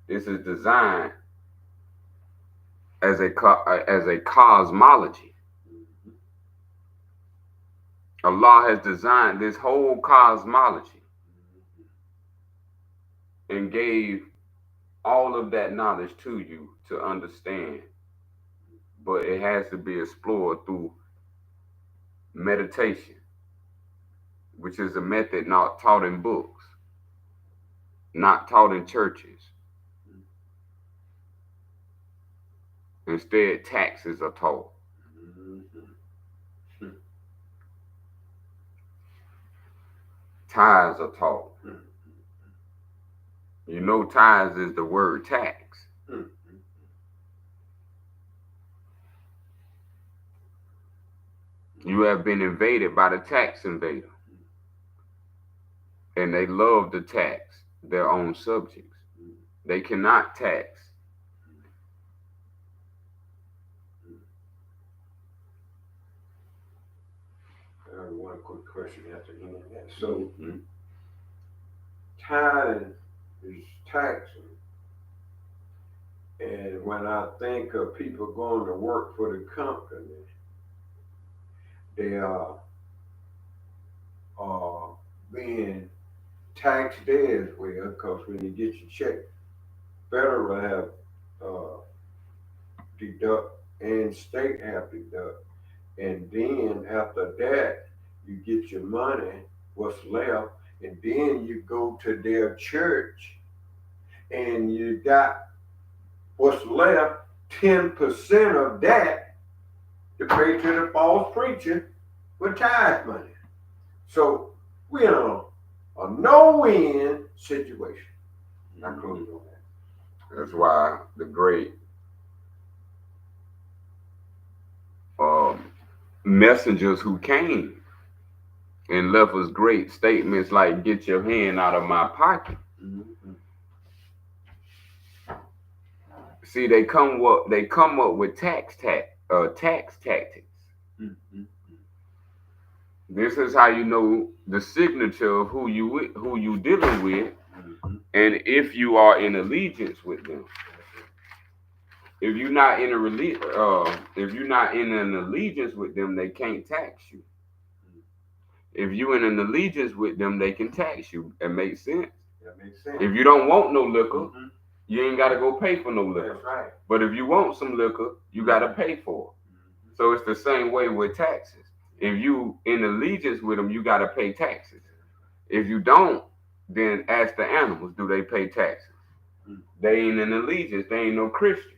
This is designed as a cosmology. Allah has designed this whole cosmology and gave all of that knowledge to you to understand, but it has to be explored through meditation, which is a method not taught in books, not taught in churches. Instead, taxes are taught. Tithes are taught. You know, tithes is the word tax. You have been invaded by the tax invader, and they love to tax their own subjects. They cannot tax. One quick question after hearing that. So, tithing is taxing. And when I think of people going to work for the company, they are being taxed there as well, because when you get your check, federal have deduct and state have deduct. And then after that, you get your money, what's left, and then you go to their church and you got what's left, 10% of that to pay to the false preacher with tithe money. So we're in a no-win situation. I close on that. That's why the great messengers who came and left us great statements like "Get your hand out of my pocket." See, they come up with tax tactics. This is how you know the signature of who you dealing with, and if you are in allegiance with them. If you're not in an allegiance with them, they can't tax you. If you're in an allegiance with them, they can tax you. It makes sense. That makes sense. If you don't want no liquor, you ain't got to go pay for no liquor. That's right. But if you want some liquor, you got to pay for it. So it's the same way with taxes. If you in allegiance with them, you got to pay taxes. If you don't, then ask the animals, do they pay taxes? They ain't in allegiance. They ain't no Christian.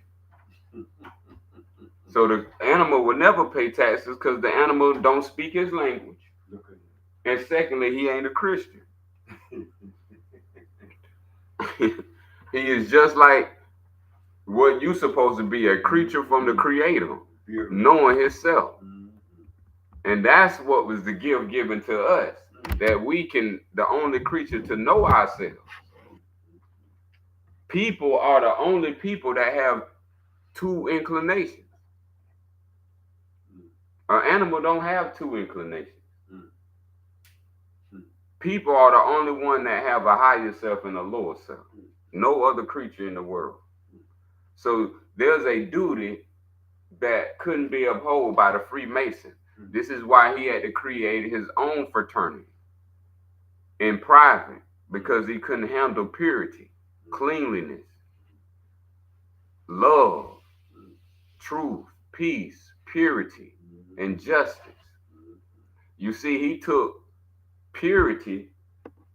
So the animal will never pay taxes because the animal don't speak his language. And secondly, he ain't a Christian. He is just like what you supposed to be, a creature from the Creator, knowing himself. And that's what was the gift given to us, that we can, the only creature to know ourselves. People are the only people that have two inclinations. An animal don't have two inclinations. People are the only one that have a higher self and a lower self. No other creature in the world. So there's a duty that couldn't be upheld by the Freemason. This is why he had to create his own fraternity in private, because he couldn't handle purity, cleanliness, love, truth, peace, purity, and justice. You see, he took purity,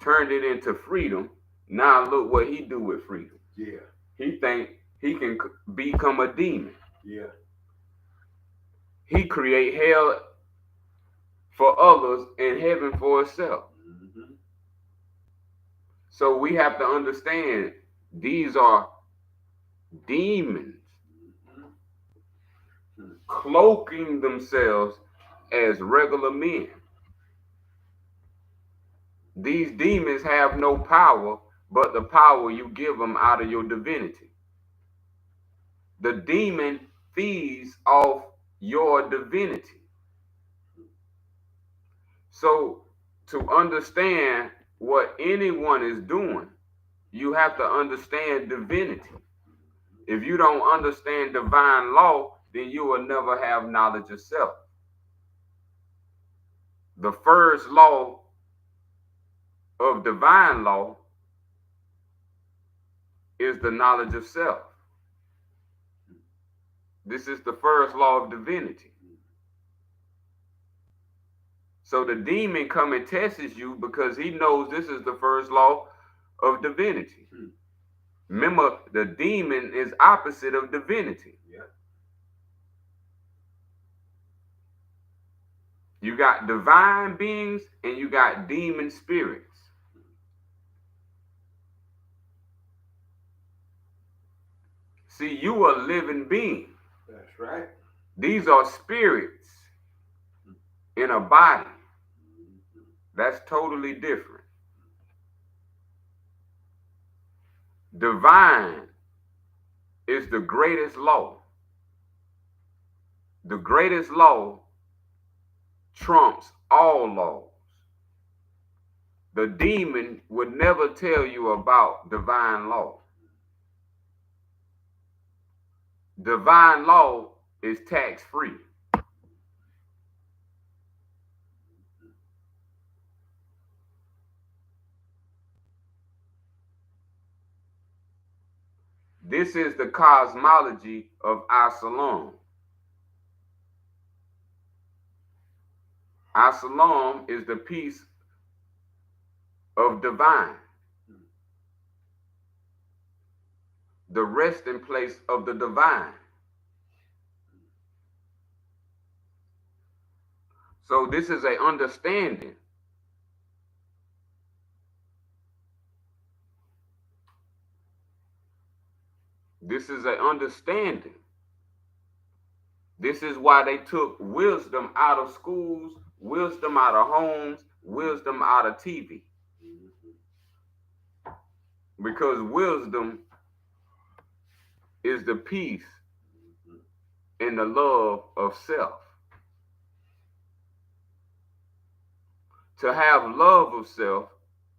turned it into freedom. Now look what he do with freedom. Yeah. He think he can become a demon. Yeah. He create hell for others and heaven for himself. So we have to understand these are demons cloaking themselves as regular men. These demons have no power but the power you give them out of your divinity. The demon feeds off your divinity. So to understand what anyone is doing, you have to understand divinity. If you don't understand divine law, then you will never have knowledge of self. The first law of divine law is the knowledge of self. This is the first law of divinity. So the demon come and tests you because he knows this is the first law of divinity. Remember, the demon is opposite of divinity. Yeah. You got divine beings and you got demon spirits. See, you are a living being. That's right. These are spirits in a body. That's totally different. Divine is the greatest law. The greatest law trumps all laws. The demon would never tell you about divine law. Divine law is tax-free. This is the cosmology of Al-Sufian. Al-Sufian is the peace of divine, the resting place of the divine. So this is an understanding. This is an understanding. This is why they took wisdom out of schools, wisdom out of homes, wisdom out of TV. Because wisdom is the peace and the love of self. To have love of self,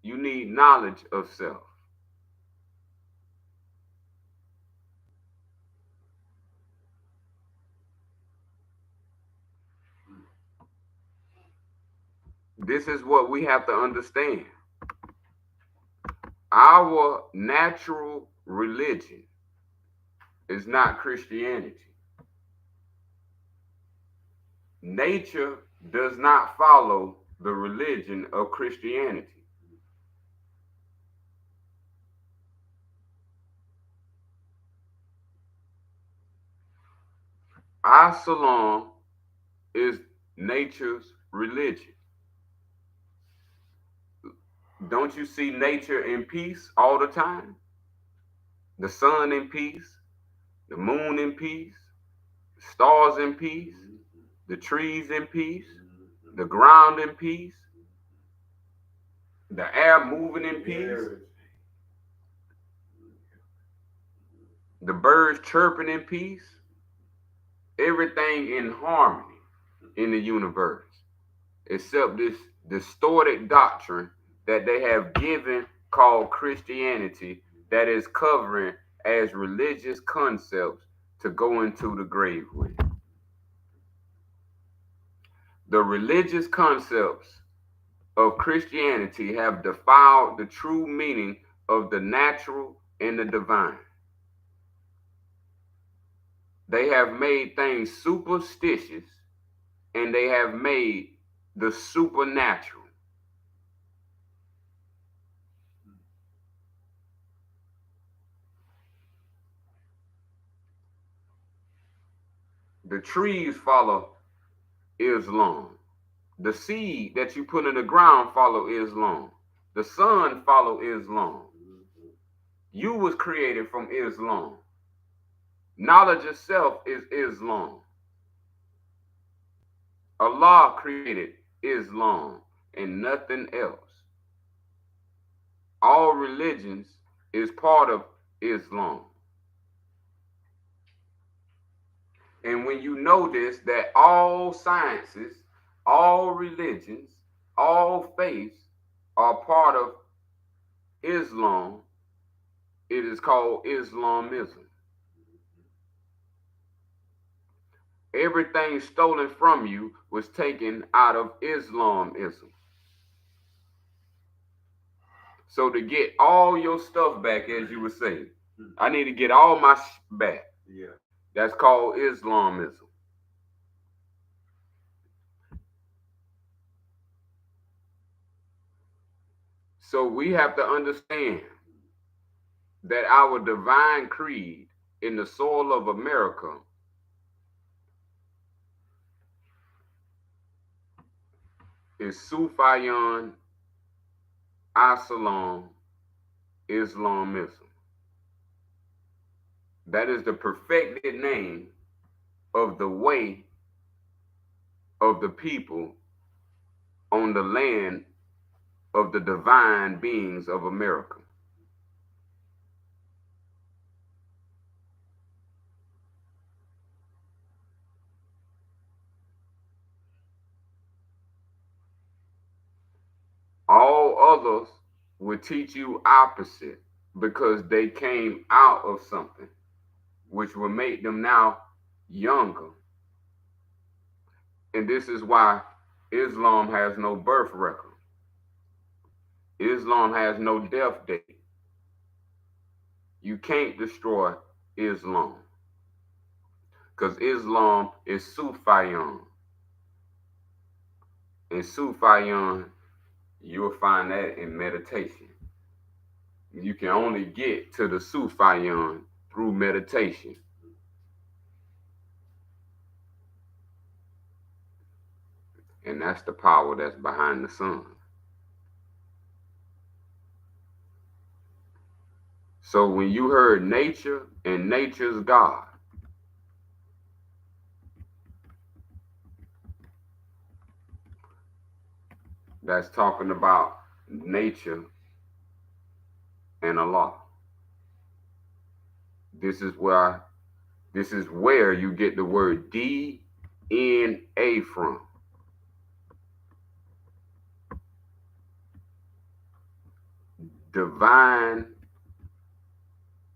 you need knowledge of self. This is what we have to understand. Our natural religion is not Christianity. Nature does not follow the religion of Christianity. Al-Sufian is nature's religion. Don't you see nature in peace all the time? The sun in peace, the moon in peace, the stars in peace, the trees in peace, the ground in peace, the air moving in peace, the birds chirping in peace, everything in harmony in the universe, except this distorted doctrine that they have given called Christianity that is covering as religious concepts to go into the grave with. The religious concepts of Christianity have defiled the true meaning of the natural and the divine. They have made things superstitious and they have made the supernatural. The trees follow Islam. The seed that you put in the ground follow Islam. The sun follow Islam. You was created from Islam. Knowledge of self is Islam. Allah created Islam and nothing else. All religions is part of Islam. And when you notice that all sciences, all religions, all faiths are part of Islam, it is called Islamism. everything stolen from you was taken out of Islamism. So to get all your stuff back, as you were saying, I need to get all my back. Yeah. That's called Islamism. So we have to understand that our divine creed in the soil of America is Sufian Asalam Islamism. That is the perfected name of the way of the people on the land of the divine beings of America. All others will teach you opposite because they came out of something which will make them now younger. And this is why Islam has no birth record. Islam has no death date. You can't destroy Islam because Islam is Sufiyan. And Sufiyan, you'll find that in meditation. You can only get to the Sufiyan through meditation. And that's the power that's behind the sun. So when you heard nature and nature's God, that's talking about nature and Allah. This is where you get the word DNA from. Divine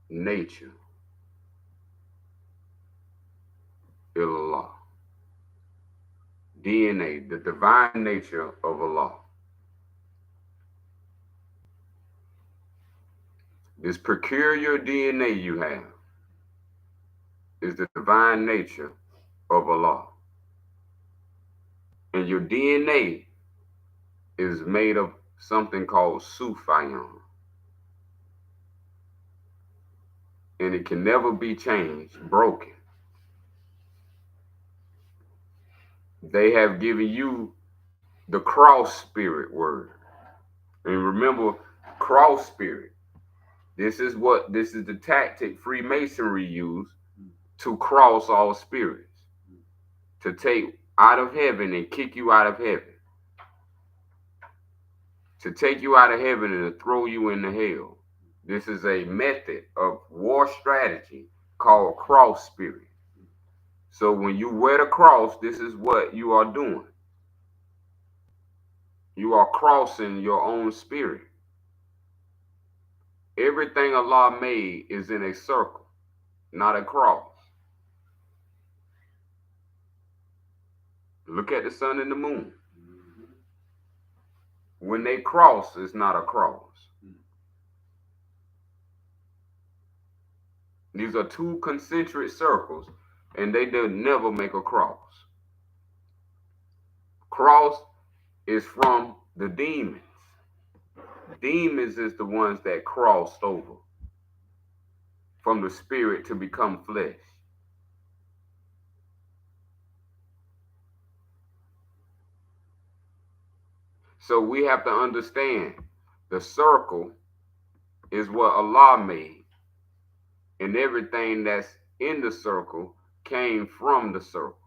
nature. Allah. DNA, the divine nature of Allah. This peculiar DNA you have is the divine nature of Allah. And your DNA is made of something called Sufian. And it can never be changed, broken. They have given you the cross spirit word. And remember, cross spirit. This is the tactic Freemasonry used to cross all spirits, to take out of heaven and kick you out of heaven, to take you out of heaven and to throw you into hell. This is a method of war strategy called cross spirit. So when you wear the cross, this is what you are doing. You are crossing your own spirit. Everything Allah made is in a circle, not a cross. Look at the sun and the moon. When they cross, it's not a cross. These are two concentric circles, and they do never make a cross. Cross is from the demons. Demons is the ones that crossed over from the spirit to become flesh. So we have to understand the circle is what Allah made, and everything that's in the circle came from the circle.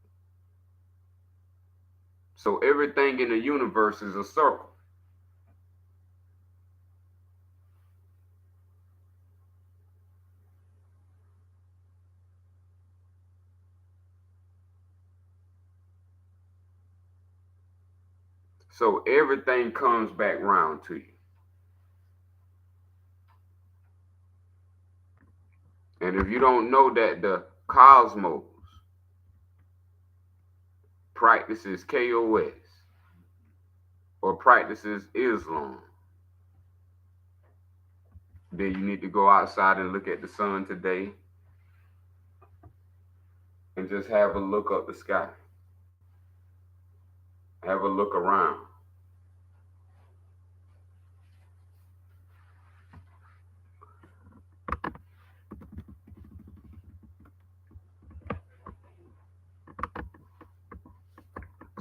So everything in the universe is a circle. So everything comes back round to you. And if you don't know that the cosmos practices K.O.S. or practices Islam, then you need to go outside and look at the sun today and just have a look up the sky. Have a look around.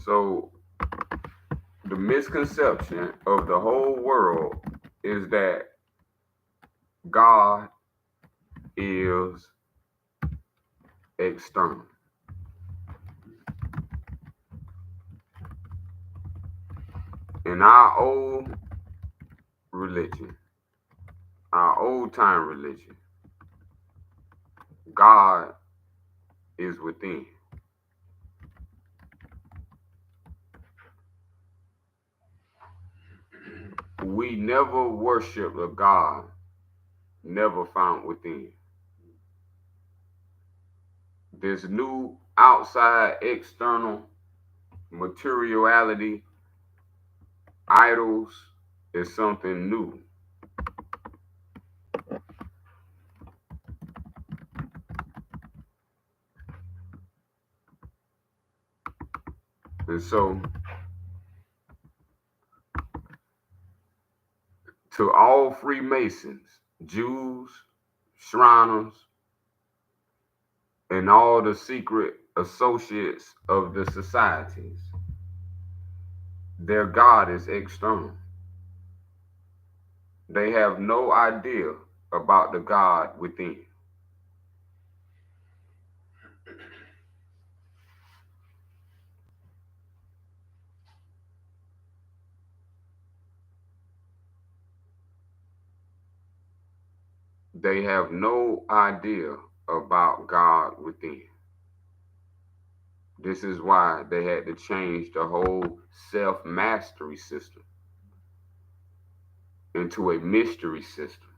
So the misconception of the whole world is that God is external. In our old religion, our old time religion, God is within. We never worship a God never found within. This new outside external materiality, idols, is something new. And so, to all Freemasons, Jews, Shriners, and all the secret associates of the societies, their God is external. They have no idea about the God within. They have no idea about God within. This is why they had to change the whole self mastery system into a mystery system.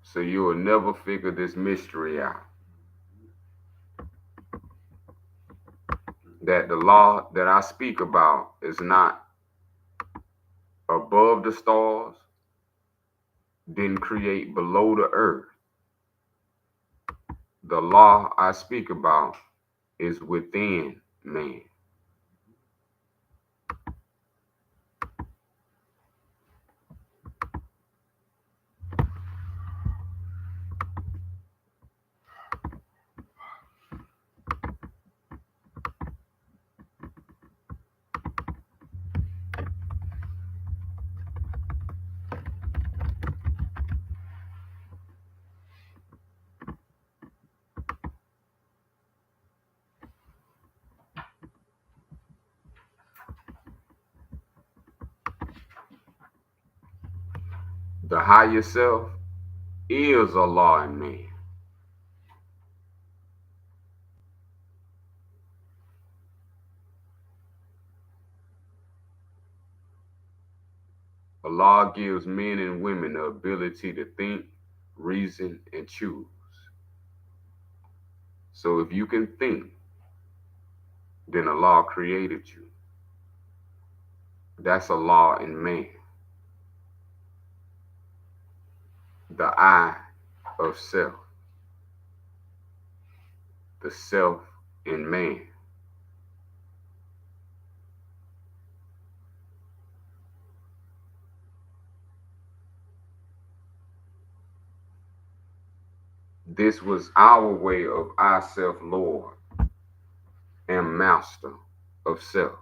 So you will never figure this mystery out. That the law that I speak about is not above the stars, didn't create below the earth. The law I speak about is within man. The higher self is a law in man. Allah gives men and women the ability to think, reason, and choose. So if you can think, then Allah created you. That's a law in man. The I of self, the self in man. This was our way of our self Lord and master of self.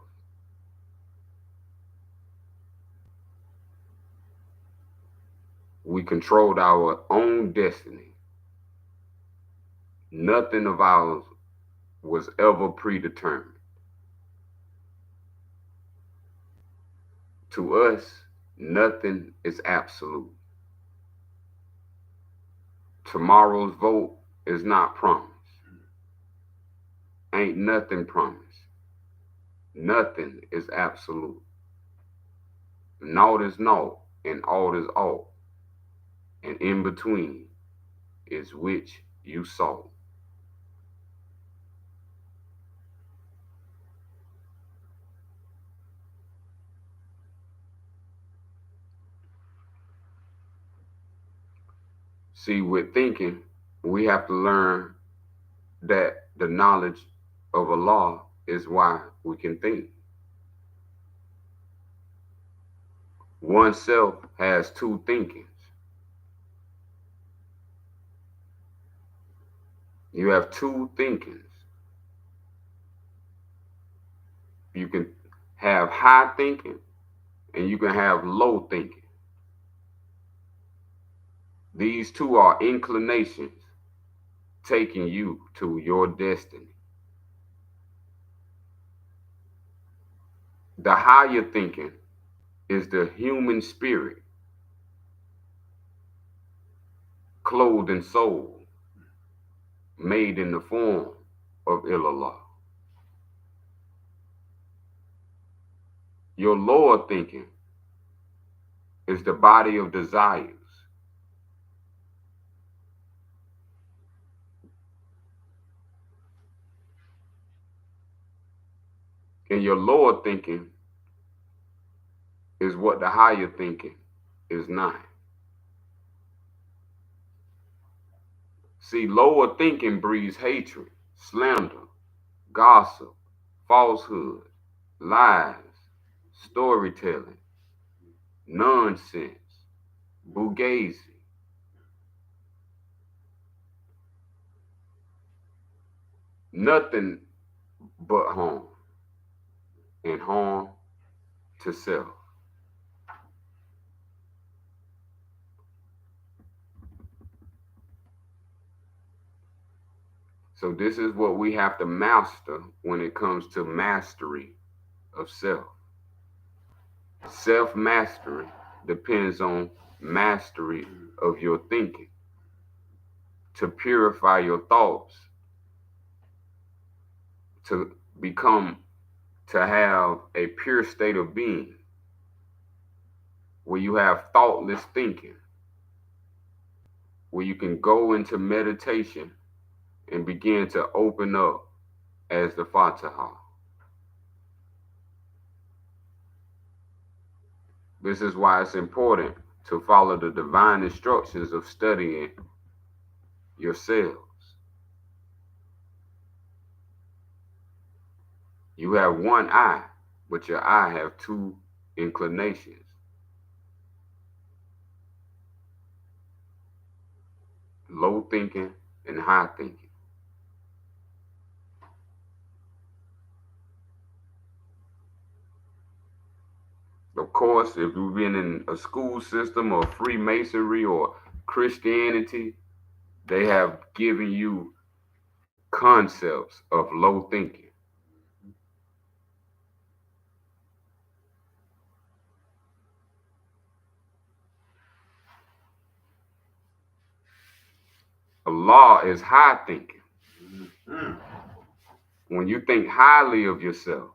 We controlled our own destiny. Nothing of ours was ever predetermined. To us, nothing is absolute. Tomorrow's vote is not promised. Ain't nothing promised. Nothing is absolute. Naught is naught, and all is all. And in between is which you saw. See, with thinking, we have to learn that the knowledge of Allah is why we can think. Oneself has two thinkings. You have two thinkings. You can have high thinking and you can have low thinking. These two are inclinations taking you to your destiny. The higher thinking is the human spirit, clothed in soul, made in the form of illallah. Your lower thinking is the body of desires. And your lower thinking is what the higher thinking is not. See, lower thinking breeds hatred, slander, gossip, falsehood, lies, storytelling, nonsense, bugazi. Nothing but harm and harm to self. So this is what we have to master when it comes to mastery of self. Self-mastery depends on mastery of your thinking. To purify your thoughts, to become, to have a pure state of being where you have thoughtless thinking, where you can go into meditation and begin to open up as the Fatiha. This is why it's important to follow the divine instructions of studying yourselves. You have one eye, but your eye have two inclinations. Low thinking and high thinking. Of course, if you've been in a school system or Freemasonry or Christianity, they have given you concepts of low thinking. Allah is high thinking. When you think highly of yourself,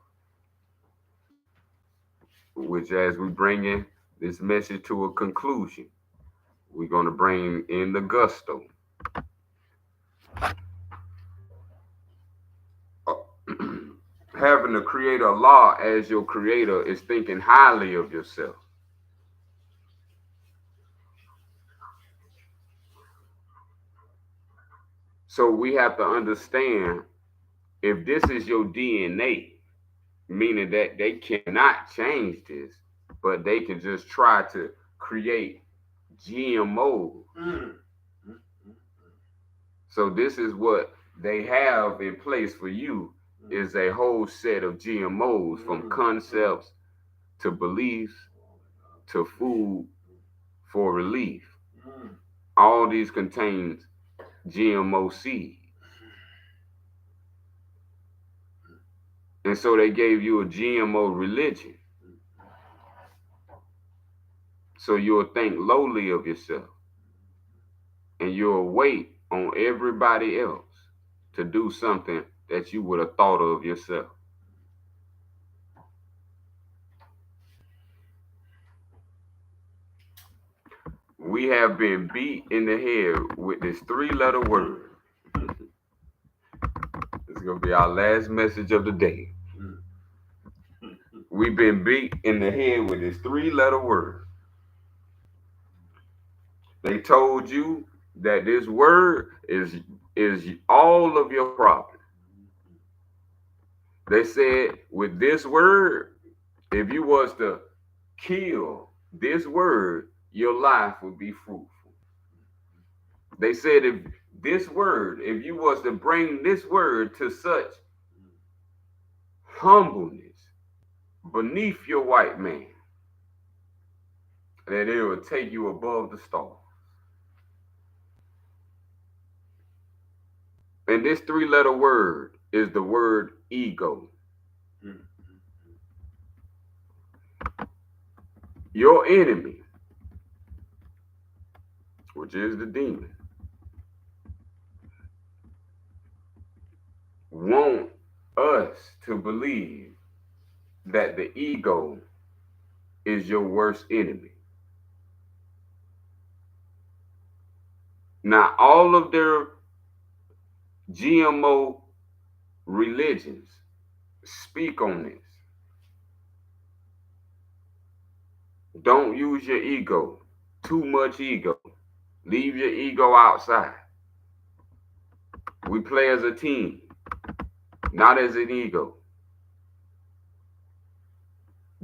which as we bring in this message to a conclusion, we're going to bring in the gusto. Having the creator Allah as your creator is thinking highly of yourself. So we have to understand if this is your DNA, meaning that they cannot change this, but they can just try to create GMOs. So this is what they have in place for you is a whole set of GMOs from concepts to beliefs to food for relief. All these contains GMO seeds. And so they gave you a GMO religion. So you'll think lowly of yourself. And you'll wait on everybody else to do something that you would have thought of yourself. We have been beat in the head with this 3-letter word. This is going to be our last message of the day. We've been beat in the head with this 3-letter word. They told you that this word is all of your problem. They said with this word, if you was to kill this word, your life would be fruitful. They said if you was to bring this word to such humbleness beneath your white man, that it will take you above the stars. And this three-letter word is the word ego. Your enemy, which is the demon, want us to believe that the ego is your worst enemy. Now, all of their GMO religions speak on this. Don't use your ego. Too much ego. Leave your ego outside. We play as a team, not as an ego.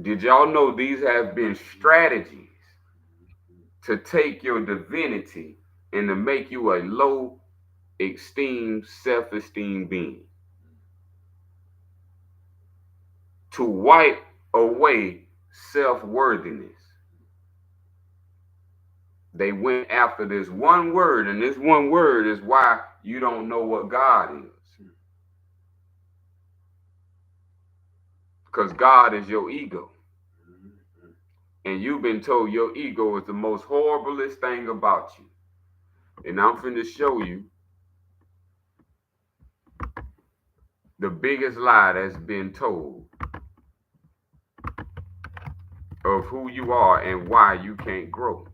Did y'all know these have been strategies to take your divinity and to make you a low esteem, self-esteem being? To wipe away self-worthiness. They went after this one word, and this one word is why you don't know what God is. Because God is your ego. And you've been told your ego is the most horriblest thing about you. And I'm finna show you the biggest lie that's been told of who you are and why you can't grow.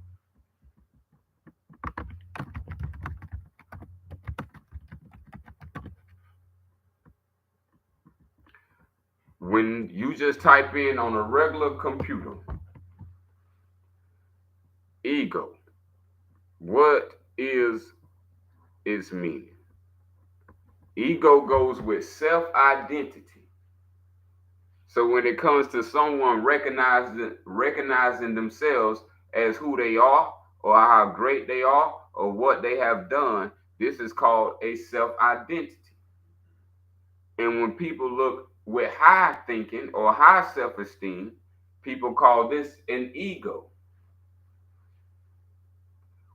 When you just type in on a regular computer, ego, what is its meaning? Ego goes with self-identity. So when it comes to someone recognizing themselves as who they are, or how great they are, or what they have done, this is called a self-identity. And when people look with high thinking or high self-esteem, people call this an ego.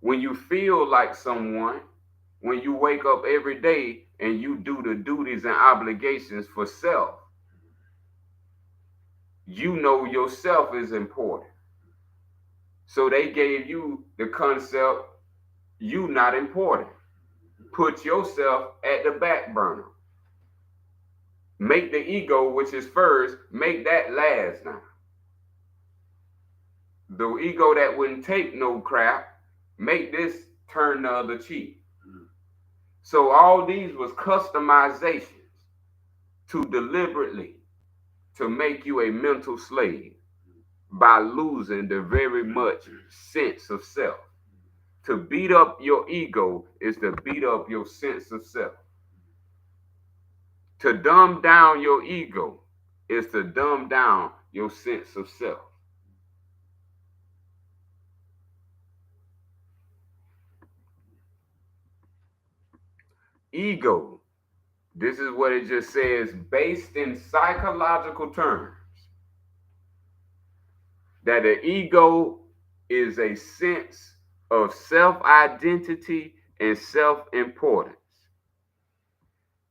When you feel like someone, when you wake up every day and you do the duties and obligations for self, you know yourself is important. So they gave you the concept, you not important. Put yourself at the back burner. Make the ego, which is first, make that last now. The ego that wouldn't take no crap, make this turn the other cheek. So all these was customizations to deliberately to make you a mental slave by losing the very much sense of self. To beat up your ego is to beat up your sense of self. To dumb down your ego is to dumb down your sense of self. Ego, this is what it just says, based in psychological terms, that the ego is a sense of self-identity and self-importance.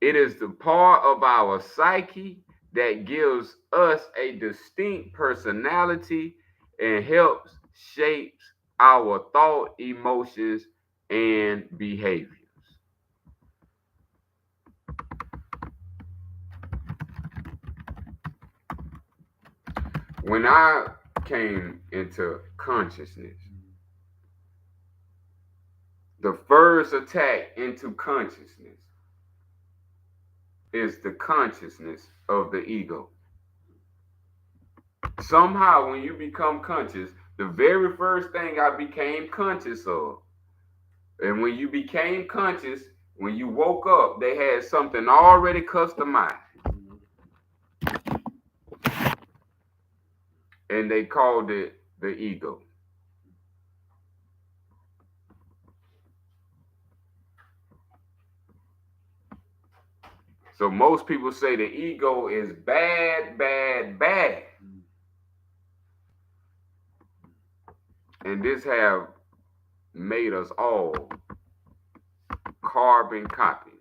It is the part of our psyche that gives us a distinct personality and helps shapes our thought, emotions, and behaviors. When I came into consciousness, the first attack into consciousness is the consciousness of the ego. Somehow, when you become conscious, the very first thing I became conscious of And when you became conscious, when you woke up, they had something already customized. And they called it the ego. So most people say the ego is bad, bad, bad. And this have made us all carbon copies.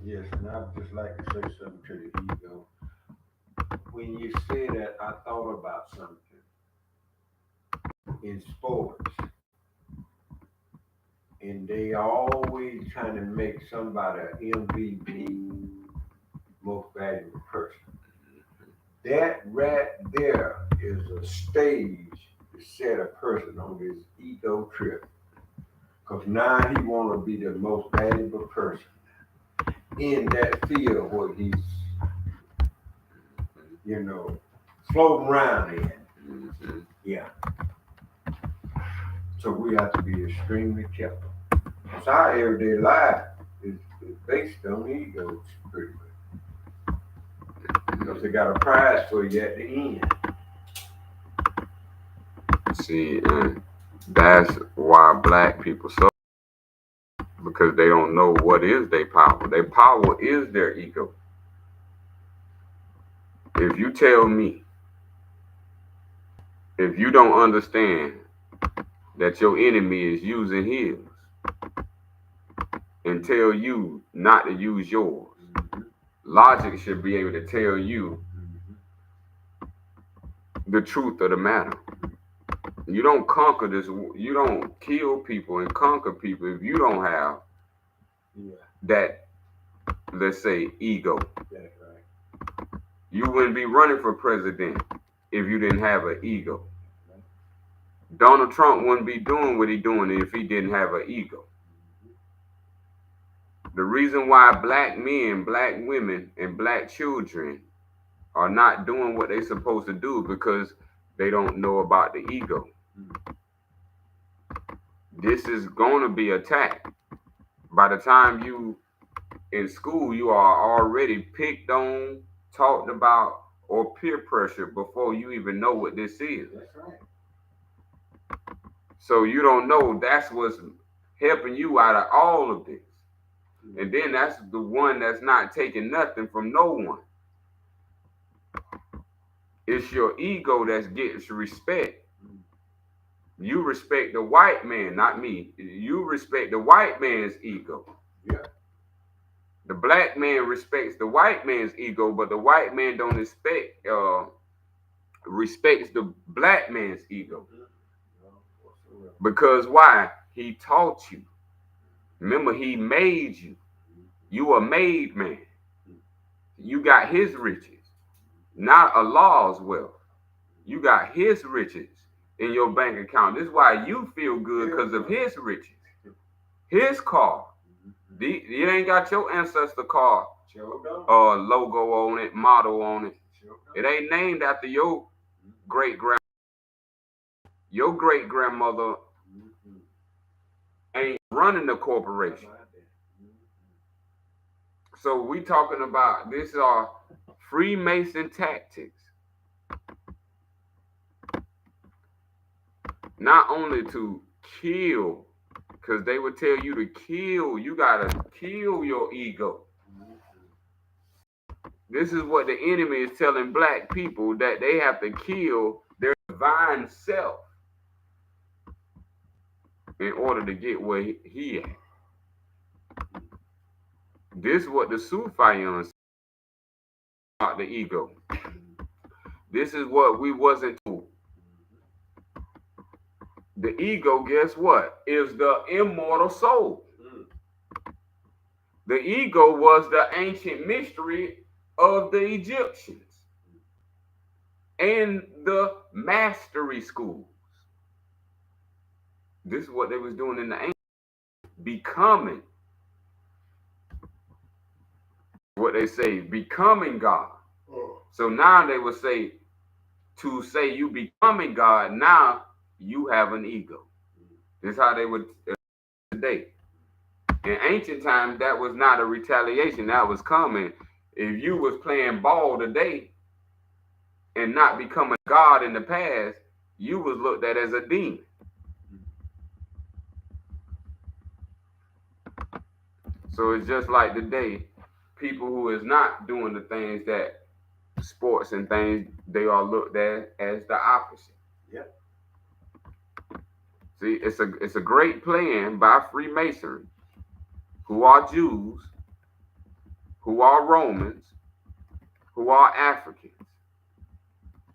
Yes, and I'd just like to say something to the ego. When you say that, I thought about something in sports, and they always trying to make somebody an MVP, most valuable person. That right there is a stage to set a person on this ego trip. Because now he want to be the most valuable person in that field where he's, you know, floating around in. Yeah. So we have to be extremely careful. Because our everyday life is based on egos pretty much. Because they got a prize for you at the end. See, and that's why black people suffer, because they don't know what is their power. Their power is their ego. If you tell me, if you don't understand that your enemy is using his and tell you not to use yours, logic should be able to tell you the truth of the matter. You don't conquer this, you don't kill people and conquer people if you don't have that, let's say, ego. That's right. You wouldn't be running for president if you didn't have an ego. Donald Trump wouldn't be doing what he's doing if he didn't have an ego. The reason why black men, black women, and black children are not doing what they're supposed to do because they don't know about the ego. This is going to be attacked. By the time you in school, you are already picked on, talked about, or peer pressure before you even know what this is. That's right. So you don't know that's what's helping you out of all of this. And then that's the one that's not taking nothing from no one. It's your ego that gets respect. You respect the white man, not me. You respect the white man's ego. Yeah. The black man respects the white man's ego, but the white man don't respects the black man's ego. Because why? He taught you. Remember, he made you. You a made man. You got his riches, not Allah's wealth. You got his riches in your bank account. This is why you feel good, because of his riches. His car. You ain't got your ancestor car logo on it, motto on it. It ain't named after your great grandmother. Your great grandmother ain't running the corporation. So we talking about, this are Freemason tactics. Not only to kill, because they would tell you to kill. You gotta kill your ego. This is what the enemy is telling black people, that they have to kill their divine self in order to get where he at. This is what the Sufian said about the ego. This is what we wasn't told. The ego, guess what? Is the immortal soul. The ego was the ancient mystery of the Egyptians and the mastery schools. This is what they was doing in the ancient, becoming, what they say, becoming God. So now they would say, to say you becoming God, now you have an ego. This is how they would today. In ancient times, that was not a retaliation. That was coming. If you was playing ball today and not becoming God in the past, you was looked at as a demon. So it's just like today, people who is not doing the things that sports and things, they are looked at as the opposite. Yep. See, it's a great plan by Freemasonry, who are Jews, who are Romans, who are Africans.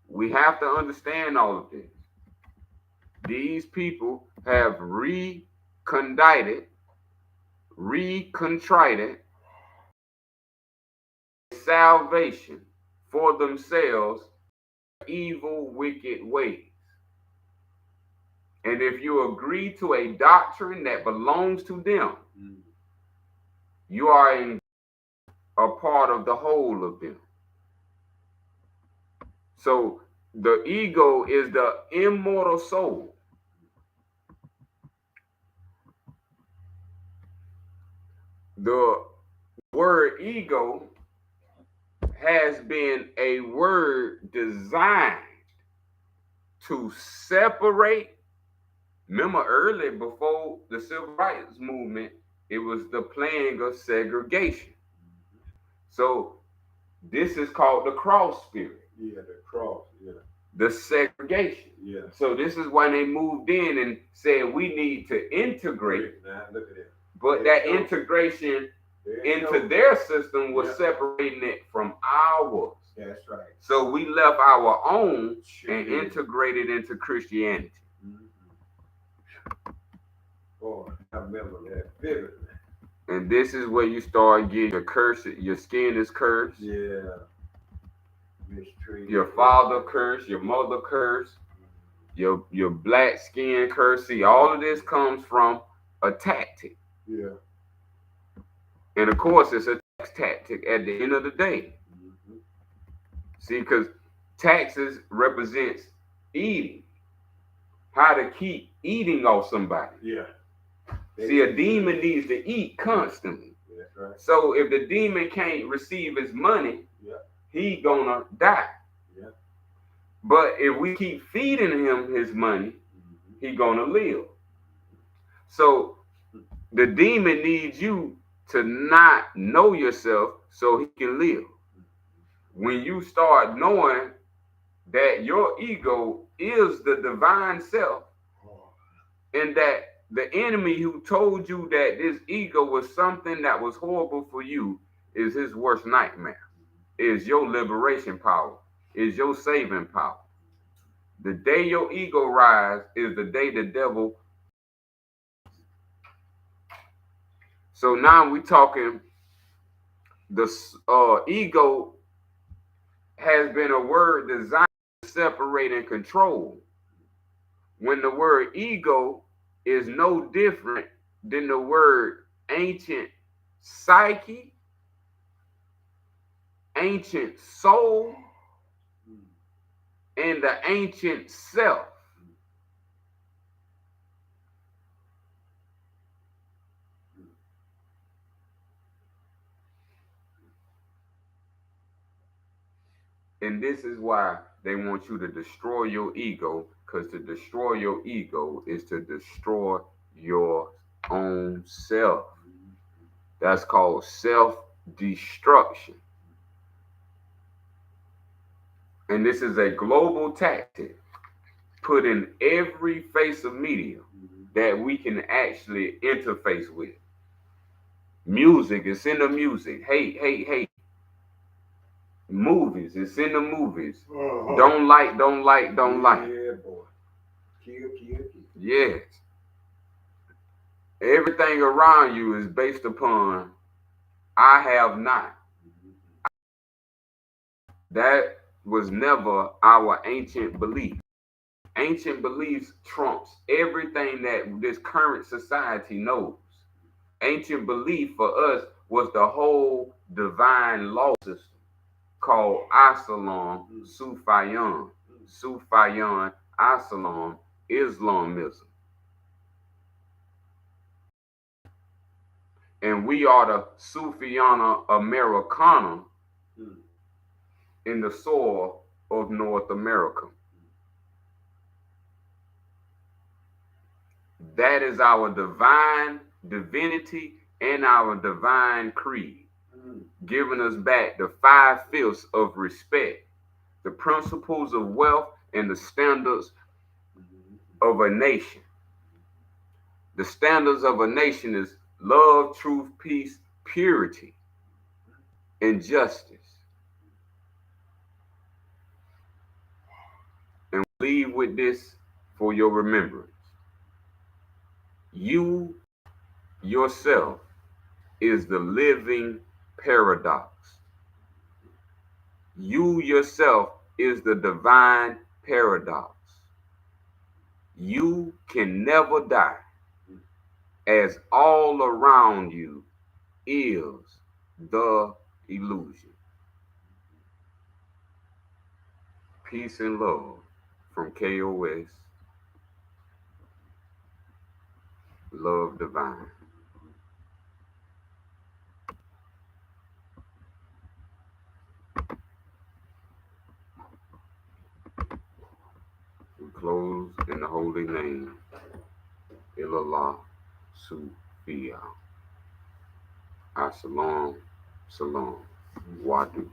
We have to understand all of this. These people have recondited, recontrited salvation for themselves, evil, wicked ways. And if you agree to a doctrine that belongs to them, you are a part of the whole of them. So the ego is the immortal soul. The word ego has been a word designed to separate. Remember earlier, before the civil rights movement, it was the plague of segregation. So this is called the cross spirit. Yeah, the cross, yeah. The segregation. Yeah. So this is when they moved in and said we need to integrate. Now look at that. But that integration into their system was separating it from ours. That's right. So we left our own and integrated into Christianity. Boy, I remember that vividly. And this is where you start getting your curse. Your skin is cursed. Yeah. Mistreated. Your father cursed. Your mother cursed. Your black skin curse. See, all of this comes from a tactic. Yeah. And of course, it's a tax tactic at the end of the day. See, because taxes represents eating. How to keep eating off somebody. Yeah. See, a demon needs to eat constantly. That's right. So if the demon can't receive his money, he gonna die. Yeah. But if we keep feeding him his money, he gonna live. So the demon needs you to not know yourself so he can live. When you start knowing that your ego is the divine self, and that the enemy who told you that this ego was something that was horrible for you is his worst nightmare, is your liberation power, is your saving power. The day your ego rise is the day the devil. So now we're talking, the ego has been a word designed to separate and control, when the word ego is no different than the word ancient psyche, ancient soul, and the ancient self. And this is why they want you to destroy your ego, because to destroy your ego is to destroy your own self. That's called self-destruction. And this is a global tactic put in every face of media that we can actually interface with. Music, it's in the music. Hey. Movies, it's in the movies. Don't like. Yeah, boy. Kill. Yes. Everything around you is based upon I have not. That was never our ancient belief. Ancient beliefs trumps everything that this current society knows. Ancient belief for us was the whole divine law system. called Islam Sufian. Sufian Islam Islamism. And we are the Sufiana Americana in the soil of North America. That is our divine divinity and our divine creed, giving us back the 5/5 of respect, the principles of wealth, and the standards of a nation. The standards of a nation is love, truth, peace, purity, and justice. And leave with this for your remembrance. You yourself is the living paradox. You yourself is the divine paradox. You can never die, as all around you is the illusion. Peace and love from K.O.S. Love Divine. We close in the holy name, Ilallah Sufian. Salam, Wadu.